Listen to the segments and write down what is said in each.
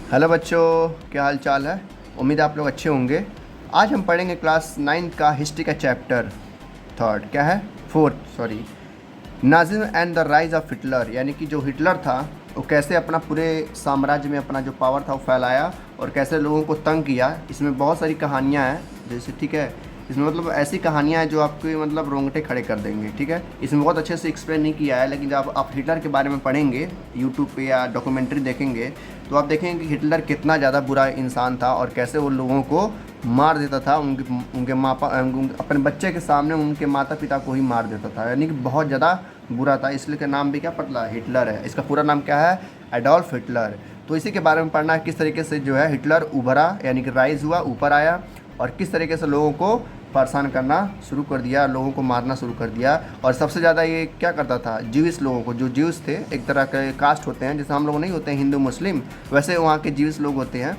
Hello बच्चों, क्या हाल चाल है। उम्मीद है आप लोग अच्छे होंगे। आज हम पढ़ेंगे क्लास 9 का हिस्ट्री का चैप्टर थर्ड, क्या है, fourth sorry, Nazism and the rise of Hitler. यानी कि जो हिटलर था वो कैसे अपना पूरे साम्राज्य में अपना जो पावर था वो फैलाया और कैसे लोगों को तंग किया। इसमें बहुत सारी कहानियाँ हैं, जैसे ठीक है, इसमें मतलब ऐसी कहानियाँ हैं जो आपके मतलब रोंगटे खड़े कर देंगे। ठीक है, इसमें बहुत अच्छे से एक्सप्लेन नहीं किया है, लेकिन जब आप हिटलर के बारे में पढ़ेंगे यूट्यूब पे या डॉक्यूमेंट्री देखेंगे तो आप देखेंगे कि हिटलर कितना ज़्यादा बुरा इंसान था और कैसे वो लोगों को मार देता था। उनके अपने बच्चे के सामने उनके माता पिता को ही मार देता था, यानी कि बहुत ज़्यादा बुरा था। इसलिए का नाम भी क्या पता हिटलर है। इसका पूरा नाम क्या है, एडोल्फ हिटलर। तो इसी के बारे में पढ़ना है, किस तरीके से जो है हिटलर उभरा, यानी कि राइज हुआ, ऊपर आया, और किस तरीके से लोगों को परेशान करना शुरू कर दिया, लोगों को मारना शुरू कर दिया। और सबसे ज़्यादा ये क्या करता था, ज्यूइश लोगों को, जो ज्यूस थे, एक तरह के कास्ट होते हैं जैसे हम लोग नहीं होते हैं हिंदू मुस्लिम, वैसे वहाँ के ज्यूइश लोग होते हैं।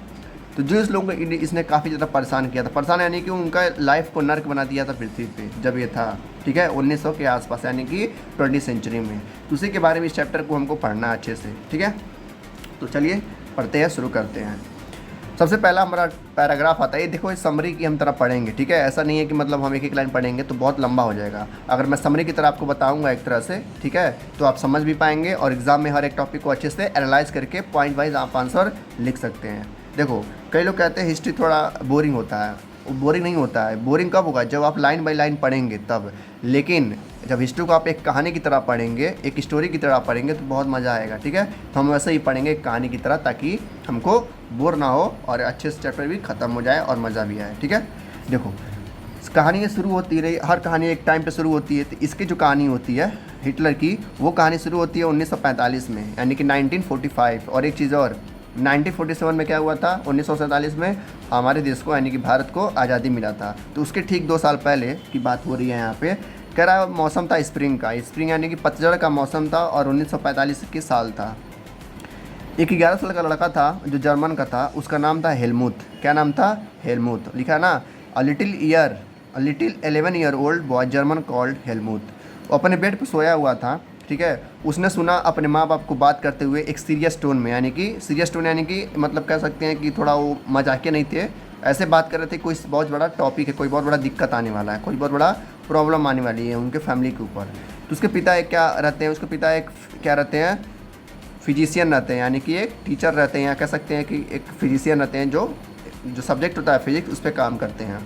तो ज्यूइश लोगों को इसने काफ़ी ज़्यादा परेशान किया था। परेशान यानी कि उनका लाइफ को नर्क बना दिया था पृथ्वी पे जब ये था, ठीक है, 1900 के आसपास, यानी कि 20 सेंचुरी में। तो उसी के बारे में इस चैप्टर को हमको पढ़ना है अच्छे से, ठीक है। तो चलिए पढ़ते हैं, शुरू करते हैं। सबसे पहला हमारा पैराग्राफ आता है, ये देखो, इस समरी की हम तरह पढ़ेंगे, ठीक है। ऐसा नहीं है कि मतलब हम एक एक लाइन पढ़ेंगे तो बहुत लंबा हो जाएगा। अगर मैं समरी की तरह आपको बताऊंगा एक तरह से, ठीक है, तो आप समझ भी पाएंगे और एग्जाम में हर एक टॉपिक को अच्छे से एनालाइज करके पॉइंट वाइज आप आंसर लिख सकते हैं। देखो, कई लोग कहते हैं हिस्ट्री थोड़ा बोरिंग होता है। वो बोरिंग नहीं होता है। बोरिंग कब होगा, जब आप लाइन बाय लाइन पढ़ेंगे तब। लेकिन जब हिस्ट्री को आप एक कहानी की तरह पढ़ेंगे, एक स्टोरी की तरह पढ़ेंगे तो बहुत मज़ा आएगा, ठीक है। तो हम वैसे ही पढ़ेंगे एक कहानी की तरह, ताकि हमको बोर ना हो और अच्छे से चैप्टर भी ख़त्म हो जाए और मज़ा भी आए, ठीक है। देखो, कहानी शुरू होती रही, हर कहानी एक टाइम पे शुरू होती है। तो इसकी जो कहानी होती है हिटलर की, वो कहानी शुरू होती है 1945 में, यानी कि 1945। और एक चीज़ और, 1947 में क्या हुआ था, 1947 में हमारे देश को यानी कि भारत को आज़ादी मिला था। तो उसके ठीक 2 साल पहले की बात हो रही है यहाँ पे। कह रहा मौसम था स्प्रिंग का, स्प्रिंग यानी कि पतझड़ का मौसम था, और 1945 के साल था। एक 11 साल का लड़का था जो जर्मन का था, उसका नाम था हेलमुथ। क्या नाम था, हेलमुथ, लिखा है ना, a little 11 year old boy German called Helmuth. वो अपने बेड पर सोया हुआ था, ठीक है। उसने सुना अपने माँ बाप को बात करते हुए एक सीरियस टोन में, यानी कि सीरियस टोन यानी कि मतलब कह सकते हैं कि थोड़ा वो मजाकिया नहीं थे, ऐसे बात कर रहे थे, कोई बहुत बड़ा टॉपिक है, कोई बहुत बड़ा दिक्कत आने वाला है, कोई बहुत बड़ा प्रॉब्लम आने वाली है उनके फैमिली के ऊपर। तो उसके पिता एक क्या रहते हैं, उसके पिता एक क्या रहते हैं, फिजिशियन रहते हैं, यानी कि एक टीचर रहते हैं, या कह सकते हैं कि एक फिजिशियन रहते हैं, जो सब्जेक्ट होता है फिजिक्स, उस पर काम करते हैं।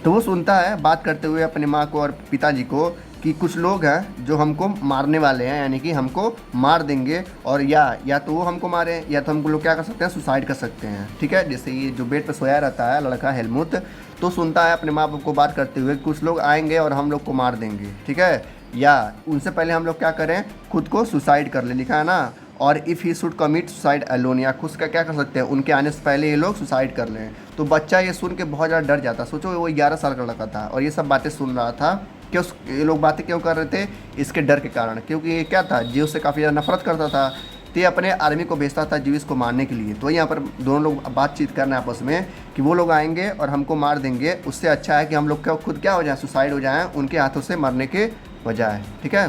तो वो सुनता है बात करते हुए अपने माँ को और पिताजी को कि कुछ लोग हैं जो हमको मारने वाले हैं, यानी कि हमको मार देंगे, और या तो वो हमको मारे, या तो हमको लोग क्या कर सकते हैं, सुसाइड कर सकते हैं, ठीक है। जैसे ये जो बेड पर सोया रहता है लड़का हेलमुथ, तो सुनता है अपने माँ बाप को बात करते हुए कुछ लोग आएंगे और हम लोग को मार देंगे, ठीक है, या उनसे पहले हम लोग क्या करें, खुद को सुसाइड कर ले, लिखा है ना। और if he should commit suicide alone, या खुद का क्या कर सकते हैं, उनके आने से पहले ये लोग सुसाइड कर लें। तो बच्चा ये सुन के बहुत ज़्यादा डर जाता। सोचो, वो 11 साल का लड़का था और ये सब बातें सुन रहा था। क्यों ये लोग बातें क्यों कर रहे थे, इसके डर के कारण, क्योंकि ये क्या था, जीव से काफ़ी ज़्यादा नफरत करता था। तो ये अपने आर्मी को भेजता था जीविस को मारने के लिए। तो यहाँ पर दोनों लोग बातचीत करना आपस में कि वो लोग आएंगे और हमको मार देंगे, उससे अच्छा है कि हम लोग खुद क्या हो जाए, सुसाइड हो जाएँ उनके हाथों से मरने के बजाय, ठीक है।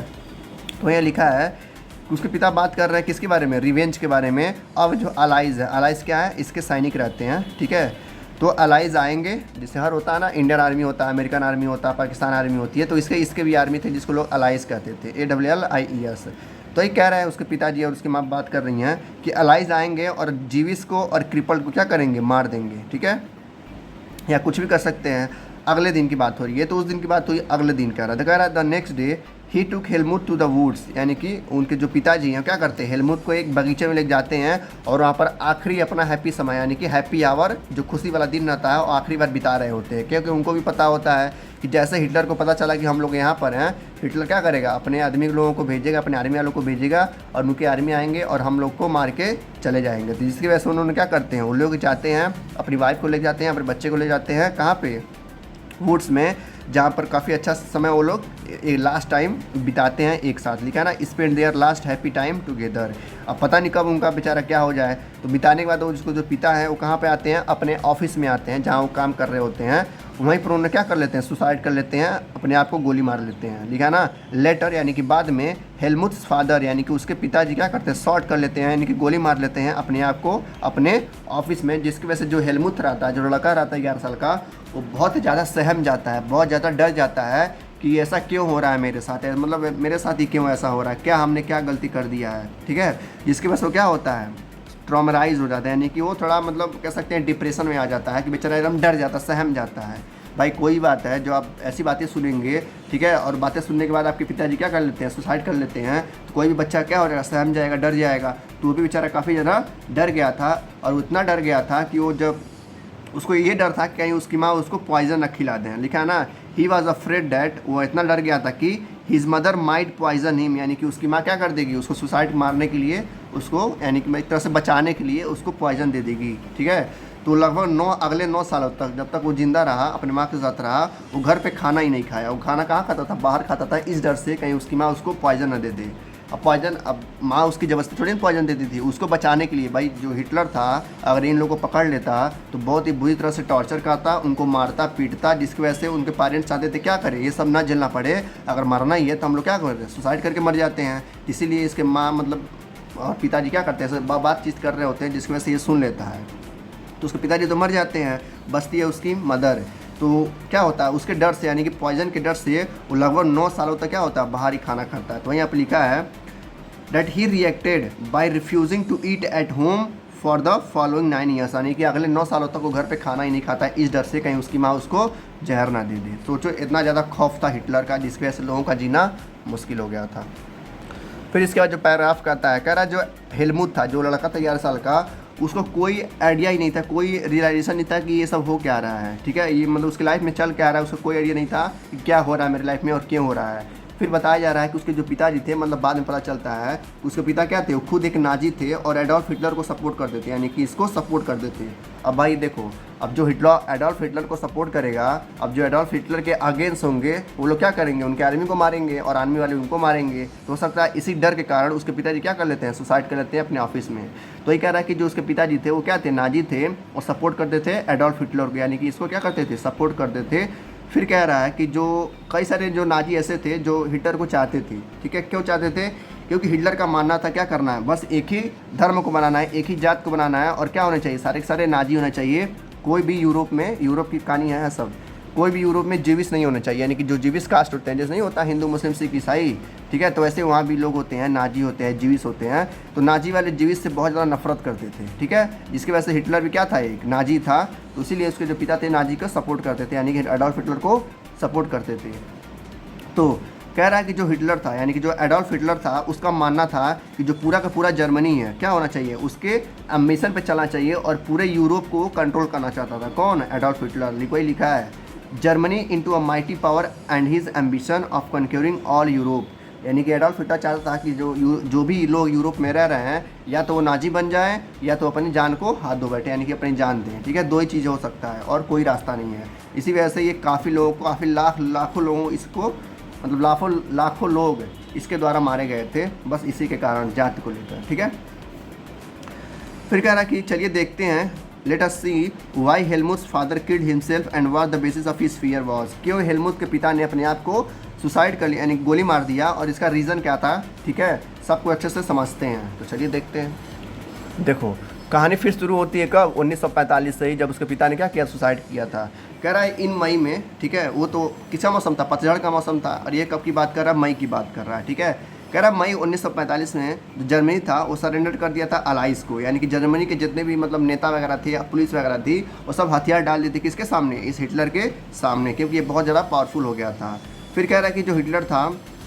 तो यहाँ लिखा है, उसके पिता बात कर रहे हैं किसके बारे में, रिवेंज के बारे में। अब जो अलाइज है, अलाइज क्या है, इसके सैनिक रहते हैं, ठीक है। तो अलाइज आएंगे, जैसे हर होता है ना, इंडियन आर्मी होता है, अमेरिकन आर्मी होता है, पाकिस्तान आर्मी होती है, तो इसके भी आर्मी थे जिसको लोग अलाइज कहते थे, ALLIES। तो ये कह रहे हैं उसके पिताजी और उसकी माँ बात कर रही हैं कि अलाइज आएंगे और जीविस को और क्रिपल्ड को क्या करेंगे, मार देंगे, ठीक है, या कुछ भी कर सकते हैं। अगले दिन की बात हो रही है, तो उस दिन की बात हुई, अगले दिन कह रहा है the next day he took Helmuth to the woods, यानी कि उनके जो पिताजी हैं क्या करते हैं, हेलमुथ को एक बगीचे में ले जाते हैं और वहाँ पर आखिरी अपना हैप्पी समय, यानी कि हैप्पी आवर, जो खुशी वाला दिन रहता है, वो आखिरी बार बिता रहे होते हैं। क्योंकि उनको भी पता होता है कि जैसे हिटलर को पता चला कि हम लोग यहाँ पर हैं, हिटलर क्या करेगा, अपने आदमी लोगों को भेजेगा, अपने आर्मी वालों को भेजेगा, और उनके आर्मी आएंगे और हम लोग को मार के चले जाएंगे। तो जिसकी वजह से उन्होंने क्या करते हैं, उन लोग जाते हैं, अपनी वाइफ को ले जाते हैं, अपने बच्चे को ले जाते हैं, कहाँ पे, वुड्स में, जहाँ पर काफ़ी अच्छा समय वो लोग लास्ट टाइम बिताते हैं एक साथ, लिखा है ना, spend their last happy time together. अब पता नहीं कब उनका बेचारा क्या हो जाए। तो बिताने के बाद वो जिसको जो पिता है वो कहाँ पे आते हैं, अपने ऑफिस में आते हैं जहाँ वो काम कर रहे होते हैं, वहीं पर उन्होंने क्या कर लेते हैं, सुसाइड कर लेते हैं, अपने आप को गोली मार लेते हैं। लिखा ना, लेटर यानी कि बाद में हेलमुथ्स फादर यानी कि उसके पिताजी क्या करते हैं, शॉट कर लेते हैं यानी कि गोली मार लेते हैं अपने आप को अपने ऑफिस में, जिसकी वजह से जो हेलमुथ रहता है, जो लड़का रहता है 11 साल का, वो बहुत ज़्यादा सहम जाता है, बहुत ज़्यादा डर जाता है कि ऐसा क्यों हो रहा है मेरे साथ, मतलब मेरे साथ ही क्यों ऐसा हो रहा है, क्या हमने क्या गलती कर दिया है। ठीक है, जिसकी वजह से वो क्या होता है, ट्रॉमराइज हो जाता है, यानी कि वो थोड़ा मतलब कह सकते हैं डिप्रेशन में आ जाता है कि बेचारा एकदम डर जाता है, सहम जाता है। भाई कोई बात है, जो आप ऐसी बातें सुनेंगे, ठीक है, और बातें सुनने के बाद आपके पिताजी क्या कर लेते हैं, सुसाइड कर लेते हैं, तो कोई भी बच्चा क्या हो जाएगा, सहम जाएगा, डर जाएगा। तो वो भी बेचारा काफ़ी ज़्यादा डर गया था, और उतना डर गया था कि वो जब उसको ये डर था कि कहीं उसकी माँ उसको पॉइजन न खिला दें। लिखा है ना, ही वॉज अफ्रेड डैट, वो इतना डर गया था कि his mother might poison him, यानी कि उसकी माँ क्या कर देगी, उसको सुसाइड मारने के लिए, उसको यानी कि एक तरह से बचाने के लिए उसको पॉइजन दे देगी। ठीक है, तो लगभग अगले 9 सालों तक, जब तक वो जिंदा रहा, अपने माँ के साथ रहा, वो घर पे खाना ही नहीं खाया। वो खाना कहाँ खाता था, बाहर खाता था, इस डर से कहीं उसकी माँ उसको पॉइजन न दे दे। अब माँ उसकी ज़बरदस्ती थोड़ी पॉइजन देती थी, उसको बचाने के लिए। भाई जो हिटलर था, अगर इन लोगों को पकड़ लेता तो बहुत ही बुरी तरह से टॉर्चर करता, उनको मारता पीटता, जिसकी वजह से उनके पेरेंट्स चाहते थे क्या करें, ये सब ना झेलना पड़े, अगर मरना ही है तो हम लोग क्या करते हैं, सुसाइड करके मर जाते हैं। इसीलिए इसके माँ मतलब और पिताजी क्या करते हैं, बातचीत कर रहे होते हैं, जिसकी वजह से ये सुन लेता है। तो उसके पिताजी तो मर जाते हैं, बचती है उसकी मदर। तो क्या होता है, उसके डर से यानी कि पॉइजन के डर से वो लगभग 9 सालों तक क्या होता है, बाहर ही खाना खाता है। तो वहीं आप लिखा है that he reacted by refusing to eat at home for the following 9 years, यानी कि अगले 9 सालों तक वो घर पे खाना ही नहीं खाता है, इस डर से कहीं उसकी माँ उसको जहर ना दे दे। सोचो इतना ज़्यादा खौफ था हिटलर का, जिसकी वजह से लोगों का जीना मुश्किल हो गया था। फिर इसके बाद जो पैराग्राफ कहता है, कह रहा है जो हेलमुथ था, जो लड़का था 11 साल का, उसको कोई आइडिया ही नहीं था, कोई रियलाइजेशन नहीं था कि ये सब हो क्या रहा है। ठीक है, ये मतलब उसकी लाइफ में चल क्या रहा है, उसको कोई आइडिया नहीं था कि क्या हो रहा है मेरी लाइफ में और क्यों हो रहा है। फिर बताया जा रहा है कि उसके जो पिताजी थे, मतलब बाद में पता चलता है उसके पिता क्या थे, वो खुद एक नाजी थे और एडोल्फ हिटलर को सपोर्ट करते थे, यानी कि इसको सपोर्ट करते थे। अब भाई देखो, अब जो एडोल्फ हिटलर को सपोर्ट करेगा, अब जो एडोल्फ हिटलर के अगेंस्ट होंगे वो लोग क्या करेंगे, उनके आर्मी को मारेंगे और आर्मी वाले उनको मारेंगे। तो हो सकता है इसी डर के कारण उसके पिताजी क्या कर लेते हैं, सुसाइड कर लेते हैं अपने ऑफिस में। तो ये कह रहा है कि जो उसके पिताजी थे वो क्या थे, नाजी थे और सपोर्ट करते थे एडोल्फ हिटलर को, यानी कि इसको क्या करते थे, सपोर्ट करते थे। फिर कह रहा है कि जो कई सारे जो नाजी ऐसे थे जो हिटलर को चाहते थे। ठीक है, क्यों चाहते थे, क्योंकि हिटलर का मानना था क्या करना है, बस एक ही धर्म को बनाना है, एक ही जात को बनाना है, और क्या होना चाहिए, सारे के सारे नाजी होने चाहिए। कोई भी यूरोप में, यूरोप की कहानी है सब, कोई भी यूरोप में जीविस नहीं होना चाहिए, यानी कि जो जीविस कास्ट होते हैं, जैसे नहीं होता हिंदू मुस्लिम सिख ईसाई, ठीक है, तो वैसे वहाँ भी लोग होते हैं, नाजी होते हैं, जीविस होते हैं। तो नाजी वाले जीविस से बहुत ज़्यादा नफरत करते थे। ठीक है, जिसकी वजह से हिटलर भी क्या था, एक नाजी था, तो इसीलिए उसके जो पिता थे नाजी को सपोर्ट करते थे, यानी कि एडोल्फ हिटलर को सपोर्ट करते थे। तो कह रहा है कि जो हिटलर था, यानी कि जो एडोल्फ हिटलर था, उसका मानना था कि जो पूरा का पूरा जर्मनी है क्या होना चाहिए, उसके एम्बिशन पे चलना चाहिए और पूरे यूरोप को कंट्रोल करना चाहता था। कौन, एडोल्फ हिटलर। कोई लिखा है Germany into a mighty power and his ambition of conquering all Europe, यानी कि एडोल्फ हिटलर चाहता था कि जो भी लोग यूरोप में रह रहे हैं, या तो वो नाजी बन जाएं या तो अपनी जान को हाथ धो बैठे, यानी कि अपनी जान दें। ठीक है, दो ही चीज़ हो सकता है और कोई रास्ता नहीं है। इसी वजह से ये काफ़ी लोगों को, काफ़ी लाखों लोगों इसको, मतलब लाखों लोग इसके द्वारा मारे गए थे, बस इसी के कारण, जाति को लेकर। ठीक है, फिर कह रहा कि चलिए देखते हैं, let us see why Helmuth's father killed himself and what the basis of his fear was, क्यों हेलमुथ के पिता ने अपने आप को सुसाइड कर लिया, यानी गोली मार दिया, और इसका रीज़न क्या था। ठीक है, सबको अच्छे से समझते हैं, तो चलिए देखते हैं। देखो कहानी फिर शुरू होती है कब, 1945 से ही, जब उसके पिता ने क्या किया, सुसाइड किया था। कह रहा है इन मई में, ठीक है, वो तो किसका मौसम था, पतझड़ का मौसम था, और ये कब की बात कर रहा है, मई की बात कर रहा है। ठीक है, कह रहा है मई 1945 में जो जर्मनी था वो सरेंडर कर दिया था अलाइज को, यानी कि जर्मनी के जितने भी मतलब नेता वगैरह थे या पुलिस वगैरह थी, वो सब हथियार डाल देते किसके सामने, इस हिटलर के सामने, क्योंकि ये बहुत ज़्यादा पावरफुल हो गया था। फिर कह रहा है कि जो हिटलर था,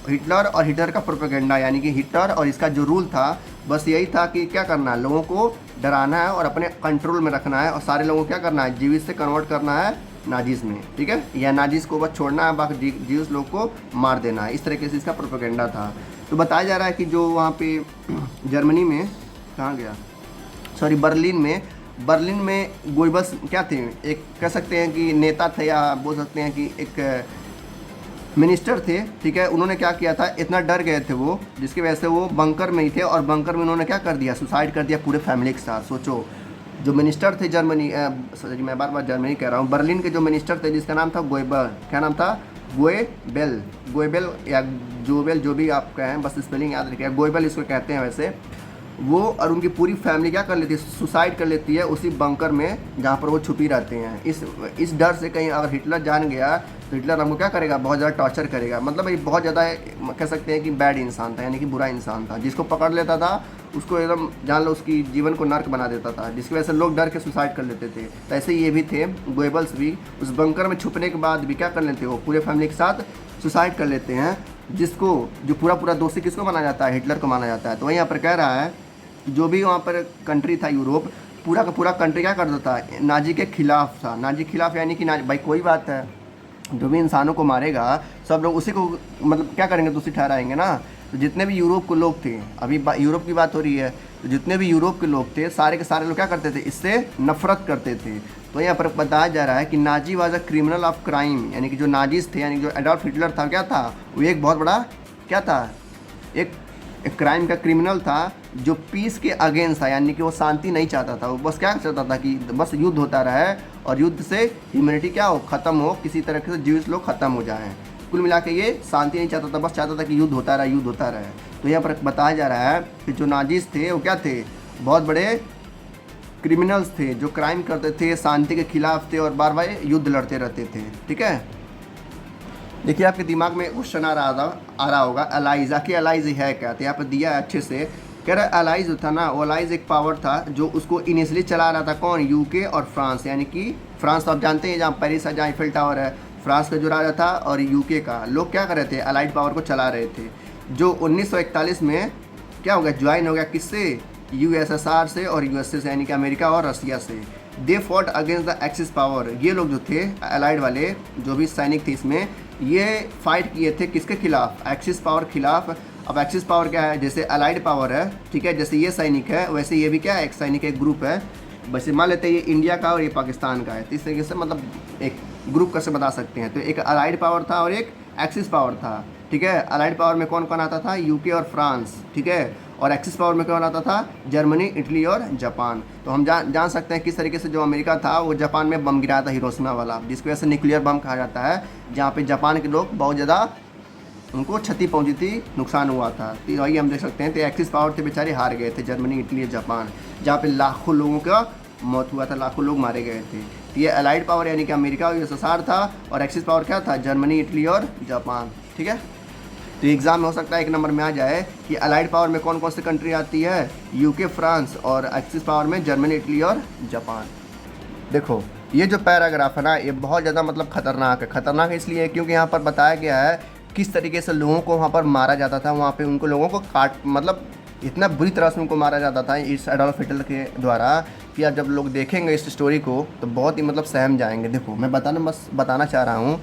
हिटलर और हिटलर का प्रोपेगेंडा, यानी कि हिटलर और इसका जो रूल था, बस यही था कि क्या करना है, लोगों को डराना है और अपने कंट्रोल में रखना है, और सारे लोगों को क्या करना है, जीविस से कन्वर्ट करना है नाजीज में। ठीक है, या नाजीज को बस छोड़ना है, बाकी जीविस लोग को मार देना है। इस तरीके से इसका प्रोपेगेंडा था। तो बताया जा रहा है कि जो वहाँ पे जर्मनी में, कहाँ गया, सॉरी बर्लिन में गोइबल्स क्या थे, एक कह सकते हैं कि नेता थे, या बोल सकते हैं कि एक मिनिस्टर थे। ठीक है, उन्होंने क्या किया था, इतना डर गए थे वो, जिसकी वजह से वो बंकर में ही थे, और बंकर में उन्होंने क्या कर दिया, सुसाइड कर दिया पूरे फैमिली के साथ। सोचो जो मिनिस्टर थे जर्मनी, सॉरी मैं बार बार जर्मनी कह रहा हूँ, बर्लिन के जो मिनिस्टर थे जिसका नाम था गोएबर, क्या नाम था, गोएबेल, गोएबेल या जोबेल, जो भी आप कहें, बस स्पेलिंग याद रखिए, गोएबेल इसको कहते हैं वैसे। वो और उनकी पूरी फैमिली क्या कर लेती है, सुसाइड कर लेती है उसी बंकर में जहाँ पर वो छुपी रहते हैं। इस डर से कहीं अगर हिटलर जान गया तो हिटलर हमको क्या करेगा, बहुत ज़्यादा टॉर्चर करेगा। मतलब ये बहुत ज़्यादा कह सकते हैं कि बैड इंसान था, यानी कि बुरा इंसान था। जिसको पकड़ लेता था उसको एकदम जान लो उसकी जीवन को नर्क बना देता था, जिसकी वजह से लोग डर के सुसाइड कर लेते थे। तो ऐसे ये भी थे गोएबल्स भी, उस बंकर में छुपने के बाद भी क्या कर लेते हो, पूरे फैमिली के साथ सुसाइड कर लेते हैं। जिसको जो पूरा दोषी किसको माना जाता है, हिटलर को माना जाता है। तो वही यहाँ पर कह रहा है जो भी वहाँ पर कंट्री था यूरोप, पूरा का पूरा कंट्री क्या करता था, नाजी के खिलाफ था। नाजी के खिलाफ यानी कि भाई कोई बात है, जो भी इंसानों को मारेगा सब लोग उसी को मतलब क्या करेंगे, दोषी ठहराएंगे ना। तो जितने भी यूरोप के लोग थे, अभी यूरोप की बात हो रही है, तो जितने भी यूरोप के लोग थे सारे के सारे लोग क्या करते थे, इससे नफरत करते थे। तो यहाँ पर बताया जा रहा है कि Nazi was a criminal of crime, यानी कि जो नाजीज थे, यानी कि जो एडोल्फ हिटलर था, क्या था वो, एक बहुत बड़ा क्या था, एक क्राइम का क्रिमिनल था जो पीस के अगेंस्ट था, यानी कि वो शांति नहीं चाहता था। वो बस क्या चाहता था कि बस युद्ध होता रहे और युद्ध से ह्यूमैनिटी क्या हो, ख़त्म हो, किसी तरह से जीवित लोग ख़त्म हो जाएं। कुल मिला के ये शांति नहीं चाहता था, बस चाहता था कि युद्ध होता रहे, युद्ध होता रहे। तो यहाँ पर बताया जा रहा है कि जो नाजीज थे वो क्या थे, बहुत बड़े क्रिमिनल्स थे जो क्राइम करते थे, शांति के खिलाफ थे और बार बार युद्ध लड़ते रहते थे। ठीक है, देखिए आपके दिमाग में क्वेश्चन आ रहा होगा अलाइज, आखिर अलाइज है क्या। तो यहाँ पर दिया है अच्छे से, कह रहा है अलाइज जो था ना, वो अलाइज एक पावर था जो उसको इनिशियली चला रहा था कौन, यूके और फ्रांस। यानी कि फ्रांस तो आप जानते हैं जहाँ पेरिस है, जहाँ आईफिल टावर है, फ्रांस का जो राजा था, और यूके का लोग क्या कर रहे थे, अलाइड पावर को चला रहे थे। जो 1941 में क्या हो गया, ज्वाइन हो गया किससे, यूएसएसआर से और यूएसए से, यानी कि अमेरिका और रसिया से। They fought against the axis power, ये लोग जो थे अलाइड वाले जो भी सैनिक थे इसमें, ये फाइट किए थे किसके खिलाफ, एक्सिस पावर खिलाफ। अब एक्सिस पावर क्या है, जैसे अलाइड पावर है, ठीक है, जैसे ये सैनिक है वैसे ये भी क्या है, एक सैनिक एक ग्रुप है। वैसे मान लेते हैं ये इंडिया का और ये पाकिस्तान का है, तो इस तरीके से मतलब एक ग्रुप कैसे बता सकते हैं। तो एक अलाइड पावर था और एक एक्सिस पावर था। ठीक है, अलाइड पावर में कौन कौन आता था, यूके और फ्रांस। ठीक है, और एक्सिस पावर में कौन आता था, जर्मनी, इटली और जापान। तो हम जान सकते हैं किस तरीके से जो अमेरिका था वो जापान में बम गिराया था, हिरोशिमा वाला, जिसकी वजह से न्यूक्लियर बम कहा जाता है, जहाँ पे जापान के लोग बहुत ज़्यादा उनको क्षति पहुंची थी, नुकसान हुआ था। तो वही हम देख सकते हैं। तो एक्सिस पावर थे बेचारे हार गए थे, जर्मनी, इटली और जापान, जहाँ पे लाखों लोगों का मौत हुआ था, लाखों लोग मारे गए थे। तो ये अलाइड पावर यानी कि अमेरिका और यूएसएसआर था, और एक्सिस पावर क्या था, जर्मनी, इटली और जापान। ठीक है, तो एग्जाम में हो सकता है एक नंबर में आ जाए कि अलाइड पावर में कौन कौन सी कंट्री आती है, यूके, फ्रांस, और एक्सिस पावर में जर्मनी, इटली और जापान। देखो ये जो पैराग्राफ है ना, ये बहुत ज़्यादा मतलब खतरनाक है। खतरनाक इसलिए क्योंकि यहाँ पर बताया गया है किस तरीके से लोगों को वहाँ पर मारा जाता था, वहाँ पे उनको लोगों को मतलब इतना बुरी तरह से उनको मारा जाता था इस एडोल्फ हिटलर के द्वारा कि आप जब लोग देखेंगे इस स्टोरी को तो बहुत ही मतलब सहम जाएंगे। देखो मैं बताना चाह रहा हूँ,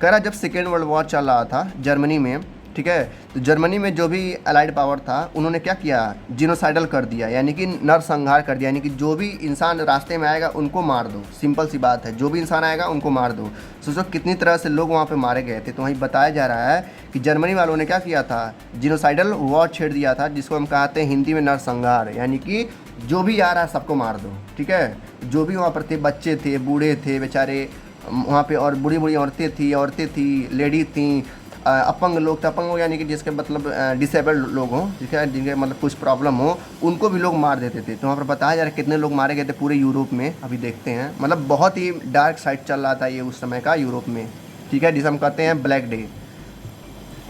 कह रहा जब सेकेंड वर्ल्ड वॉर चल रहा था जर्मनी में, ठीक है, तो जर्मनी में जो भी अलाइड पावर था उन्होंने क्या किया, जीनोसाइडल कर दिया, यानी कि नरसंहार कर दिया। यानी कि जो भी इंसान रास्ते में आएगा उनको मार दो, सिंपल सी बात है, जो भी इंसान आएगा उनको मार दो। सोचो कितनी तरह से लोग वहाँ पे मारे गए थे। तो वहीं बताया जा रहा है कि जर्मनी वालों ने क्या किया था, जीनोसाइडल वॉर छेड़ दिया था, जिसको हम कहते हैं हिंदी में नरसंहार, यानी कि जो भी आ रहा है सबको मार दो। ठीक है, जो भी वहाँ पर थे, बच्चे थे, बूढ़े थे बेचारे वहाँ पे, और बूढ़ी बूढ़ी औरतें थी, लेडी थी, अपंग लोग थे, अपंग यानी कि जिसके मतलब डिसेबल्ड लोग हों, ठीक है, जिनके मतलब कुछ प्रॉब्लम हो, उनको भी लोग मार देते थे। तो वहाँ पर बताया जा रहा है कितने लोग मारे गए थे पूरे यूरोप में। अभी देखते हैं, मतलब बहुत ही डार्क साइड चल रहा था ये उस समय का यूरोप में। ठीक है, जिसे हम कहते हैं ब्लैक डे।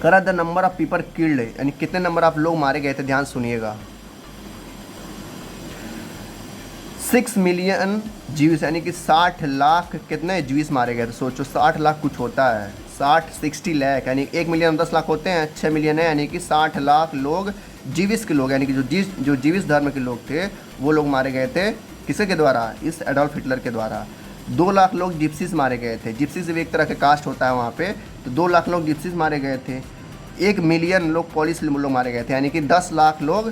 करा the number of people killed, यानी कितने नंबर ऑफ लोग मारे गए थे, ध्यान सुनिएगा। 6 मिलियन जीविस, यानी कि 60 लाख कितने जीविस मारे गए थे। सोचो 60 लाख कुछ होता है, 60 लाख, यानी 1 मिलियन 10 लाख होते हैं, 6 मिलियन है, यानी कि 60 लाख लोग जीविस के लोग, यानी कि जो जीविस धर्म के लोग थे वो लोग मारे गए थे। किसके के द्वारा, इस एडोल्फ हिटलर के द्वारा। 2 लाख लोग जिप्सीज मारे गए थे, जिप्सीज भी एक तरह का कास्ट होता है वहाँ पे, तो 2 लाख लोग जिप्सीज मारे गए थे। 1 मिलियन लोग पॉलिश लोग मारे गए थे, यानी कि 10 लाख लोग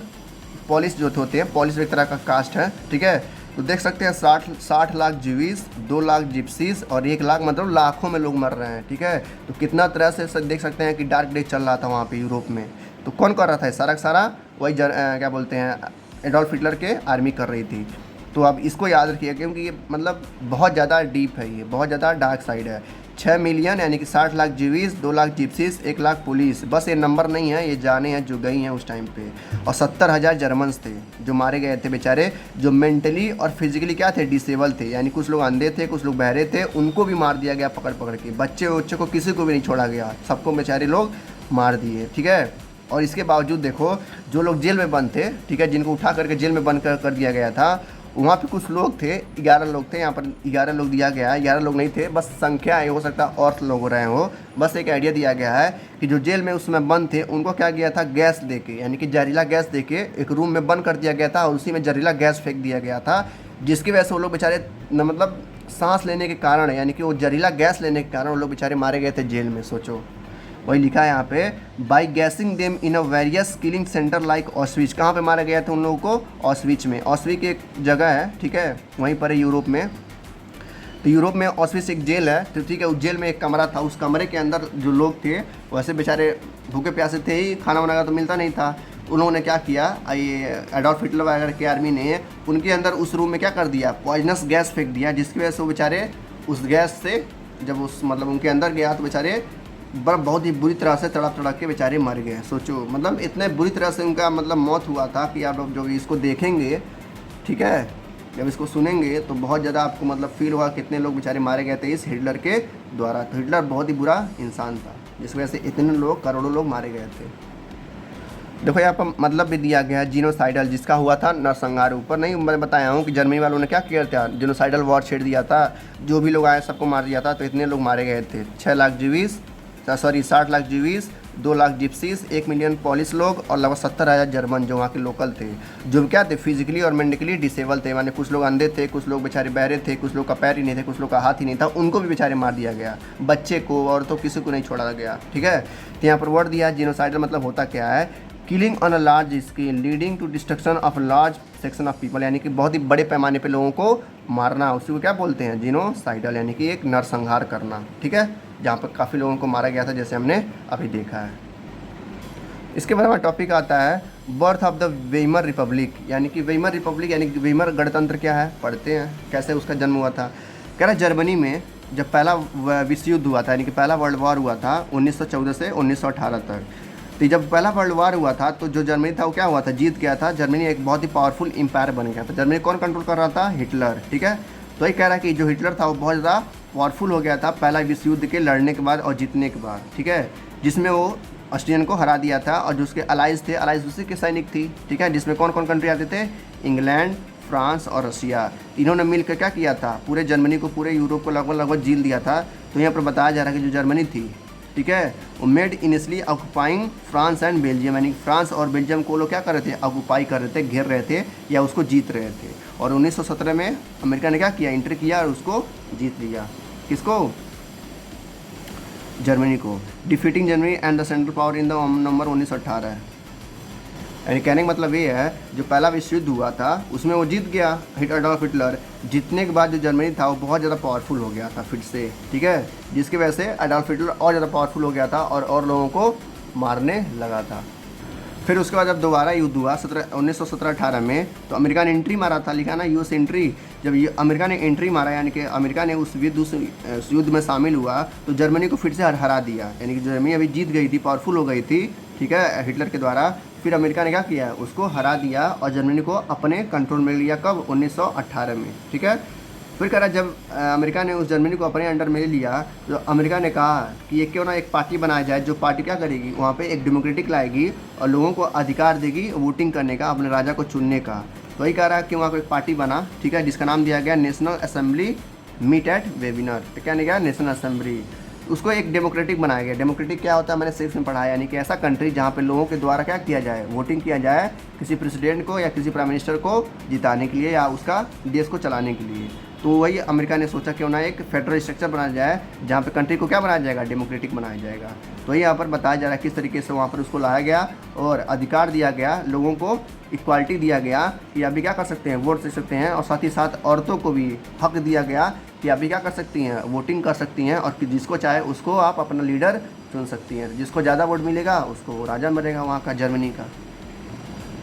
पॉलिश जो होते हैं, पॉलिश एक तरह का कास्ट है। ठीक है, तो देख सकते हैं 60 लाख जीविस, 2 लाख जिप्सीज और 1 लाख, मतलब लाखों में लोग मर रहे हैं। ठीक है, तो कितना तरह से देख सकते हैं कि डार्क डे चल रहा था वहाँ पे यूरोप में। तो कौन कर रहा था सारा वही क्या बोलते हैं, एडोल्फ हिटलर के आर्मी कर रही थी। तो आप इसको याद रखिए क्योंकि ये मतलब बहुत ज़्यादा डीप है, ये बहुत ज़्यादा डार्क साइड है। 6 मिलियन यानी कि 60 lakh Jews, 2 lakh gypsies, 1 lakh police, बस ये नंबर नहीं है, ये जाने हैं जो गई हैं उस टाइम पे। और 70,000 जर्मन्स थे जो मारे गए थे बेचारे, जो मेंटली और फिजिकली क्या थे, डिसेबल थे, यानी कुछ लोग अंधे थे, कुछ लोग बहरे थे, उनको भी मार दिया गया पकड़ पकड़ के। बच्चे बच्चे को किसी को भी नहीं छोड़ा गया, सबको बेचारे लोग मार दिए, ठीक है। और इसके बावजूद देखो जो लोग जेल में बंद थे, ठीक है, जिनको उठा करके जेल में बंद कर दिया गया था, वहाँ पे कुछ लोग थे, 11 लोग थे, यहाँ पर 11 लोग दिया गया है, 11 लोग नहीं थे, बस संख्या है, हो सकता है और लोग रहे हो, बस एक आइडिया दिया गया है कि जो जेल में उस समय बंद थे उनको क्या किया था, गैस देके, यानी कि जहरीला गैस देके एक रूम में बंद कर दिया गया था और उसी में जहरीला गैस फेंक दिया गया था, जिसकी वजह से वो लोग बेचारे मतलब सांस लेने के कारण, यानी कि वो जहरीला गैस लेने के कारण वो लोग बेचारे मारे गए थे जेल में। सोचो, वही लिखा है यहाँ पे, by gassing them in a various killing centre like ऑस्विच। कहाँ पे मारा गया था उन लोगों को, ऑस्विच में। ऑस्विच एक जगह है, ठीक है, वहीं पर है यूरोप में। तो यूरोप में ऑस्विच एक जेल है, तो ठीक है, उस जेल में एक कमरा था, उस कमरे के अंदर जो लोग थे वैसे बेचारे भूखे प्यासे थे ही, खाना वाना का तो मिलता नहीं था। उन लोगों ने क्या किया, ये एडोल्फ हिटलर वगैरह की आर्मी ने उनके अंदर उस रूम में क्या कर दिया, पॉइजनस गैस फेंक दिया, जिसकी वजह से वो बेचारे उस गैस से जब उस मतलब उनके अंदर गया तो बेचारे बहुत ही बुरी तरह से तड़प तड़प के बेचारे मर गए। सोचो, मतलब इतने बुरी तरह से उनका मतलब मौत हुआ था कि आप लोग जो इसको देखेंगे, ठीक है, जब इसको सुनेंगे तो बहुत ज़्यादा आपको मतलब फील होगा कितने लोग बेचारे मारे गए थे इस हिटलर के द्वारा। तो हिटलर बहुत ही बुरा इंसान था, जिस वजह से इतने लोग, करोड़ों लोग मारे गए थे। देखो यहाँ पर मतलब भी दिया गया है, जीनोसाइडल, जिसका हुआ था नरसंहार। ऊपर नहीं मैं बताया हूँ कि जर्मनी वालों ने क्या किया था, जीनोसाइडल वॉर छेड़ दिया था, जो भी लोग आए सबको मार दिया था। तो इतने लोग मारे गए थे, 6 lakh Jews, 60 lakh Jews, 2 lakh gypsies, 1 million Polish लोग और लगभग 70,000 जर्मन जो वहाँ के लोकल थे, जो क्या थे, फिजिकली और मेंटली डिसेबल थे, माने कुछ लोग अंधे थे, कुछ लोग बेचारे बहरे थे, कुछ लोग का पैर ही नहीं थे, कुछ लोग का हाथ ही नहीं था, उनको भी बेचारे मार दिया गया, बच्चे को, औरतों, किसी को नहीं छोड़ा गया, ठीक है। तो यहाँ पर वर्ड दिया है जीनोसाइडल, मतलब होता क्या है, killing on a large scale leading to destruction of large section of people, यानी कि बहुत ही बड़े पैमाने पे लोगों को मारना, उसी को क्या बोलते हैं, जीनोसाइडल, यानी कि एक नरसंहार करना, ठीक है, जहाँ पर काफ़ी लोगों को मारा गया था, जैसे हमने अभी देखा है। इसके बाद हमारा टॉपिक आता है बर्थ ऑफ द वेइमर रिपब्लिक, यानी कि वेइमर रिपब्लिक यानी कि वेइमर गणतंत्र क्या है, पढ़ते हैं कैसे उसका जन्म हुआ था। कह रहा जर्मनी में जब पहला विश्व युद्ध हुआ था, यानी कि पहला वर्ल्ड वॉर हुआ था 1914 से 1918 तक। तो जब पहला वर्ल्ड वॉर हुआ था तो जो जर्मनी था वो क्या हुआ था, जीत गया था। जर्मनी एक बहुत ही पावरफुल एम्पायर बन गया था। जर्मनी कौन कंट्रोल कर रहा था, हिटलर, ठीक है। तो ये कह रहा है कि जो हिटलर था वो बहुत ज़्यादा पावरफुल हो गया था पहला विश्व युद्ध के लड़ने के बाद और जीतने के बाद, ठीक है, जिसमें वो ऑस्ट्रियन को हरा दिया था और जो उसके अलाइज थे, अलाइज उसी के सैनिक थी, ठीक है, जिसमें कौन कौन कंट्री आते थे, इंग्लैंड, फ्रांस और रशिया। इन्होंने मिलकर क्या किया था, पूरे जर्मनी को, पूरे यूरोप को लगभग लगभग जीत दिया था। तो यहाँ पर बताया जा रहा है कि जो जर्मनी थी, ठीक है, वो made initially occupying France and Belgium, यानी फ्रांस और बेल्जियम को लोग क्या कर रहे थे, ऑक्युपाई कर रहे थे, घेर रहे थे या उसको जीत रहे थे। और 1917 में अमेरिका ने क्या किया, एंटर किया और उसको जीत लिया। किसको, जर्मनी को। Defeating Germany and the central power in the number 1918। यानी कहने का मतलब ये है जो पहला विश्व युद्ध हुआ था उसमें वो जीत गया, एडोल्फ हिटलर। जीतने के बाद जो जर्मनी था वो बहुत ज़्यादा पावरफुल हो गया था फिर से, ठीक है, जिसकी वजह से एडोल्फ हिटलर और ज़्यादा पावरफुल हो गया था और लोगों को मारने लगा था। फिर उसके बाद जब दोबारा युद्ध हुआ 1917-18 में, तो अमेरिका ने एंट्री मारा था, लिखा ना यूएस एंट्री। जब ये अमेरिका ने एंट्री मारा, यानी कि अमेरिका ने उस युद्ध में शामिल हुआ, तो जर्मनी को फिर से हरा दिया। यानी कि जर्मनी अभी जीत गई थी, पावरफुल हो गई थी, ठीक है, हिटलर के द्वारा। फिर अमेरिका ने क्या किया, उसको हरा दिया और जर्मनी को अपने कंट्रोल में लिया। कब, 1918 में, ठीक है। फिर कह रहा जब अमेरिका ने उस जर्मनी को अपने अंडर में ले लिया, तो अमेरिका ने कहा कि ये क्यों ना एक पार्टी बनाया जाए, जो पार्टी क्या करेगी, वहाँ पे एक डेमोक्रेटिक लाएगी और लोगों को अधिकार देगी वोटिंग करने का, अपने राजा को चुनने का। तो वही कह रहा है कि वहाँ को एक पार्टी बना, ठीक है, जिसका नाम दिया गया national assembly meet at webinar. तो क्या नहीं गया, नेशनल असेंबली, उसको एक डेमोक्रेटिक बनाया गया। डेमोक्रेटिक क्या होता है, मैंने सिर्फ में पढ़ाया, यानी कि ऐसा कंट्री जहाँ पे लोगों के द्वारा क्या किया जाए, वोटिंग किया जाए किसी प्रेसिडेंट को या किसी प्राइम मिनिस्टर को जिताने के लिए या उसका देश को चलाने के लिए। तो वही अमेरिका ने सोचा क्यों ना एक फेडरल स्ट्रक्चर बनाया जाए जहाँ पे कंट्री को क्या बनाया जाएगा, डेमोक्रेटिक बनाया जाएगा। तो यहाँ पर बताया जा रहा है किस तरीके से वहाँ पर उसको लाया गया और अधिकार दिया गया, लोगों को इक्वालिटी दिया गया कि अभी क्या कर सकते हैं, वोट दे सकते हैं, और साथ ही साथ औरतों को भी हक दिया गया कि अभी क्या कर सकती हैं, वोटिंग कर सकती हैं और जिसको चाहे उसको आप अपना लीडर चुन सकती हैं। जिसको ज़्यादा वोट मिलेगा उसको राजा बनेगा वहाँ का, जर्मनी का।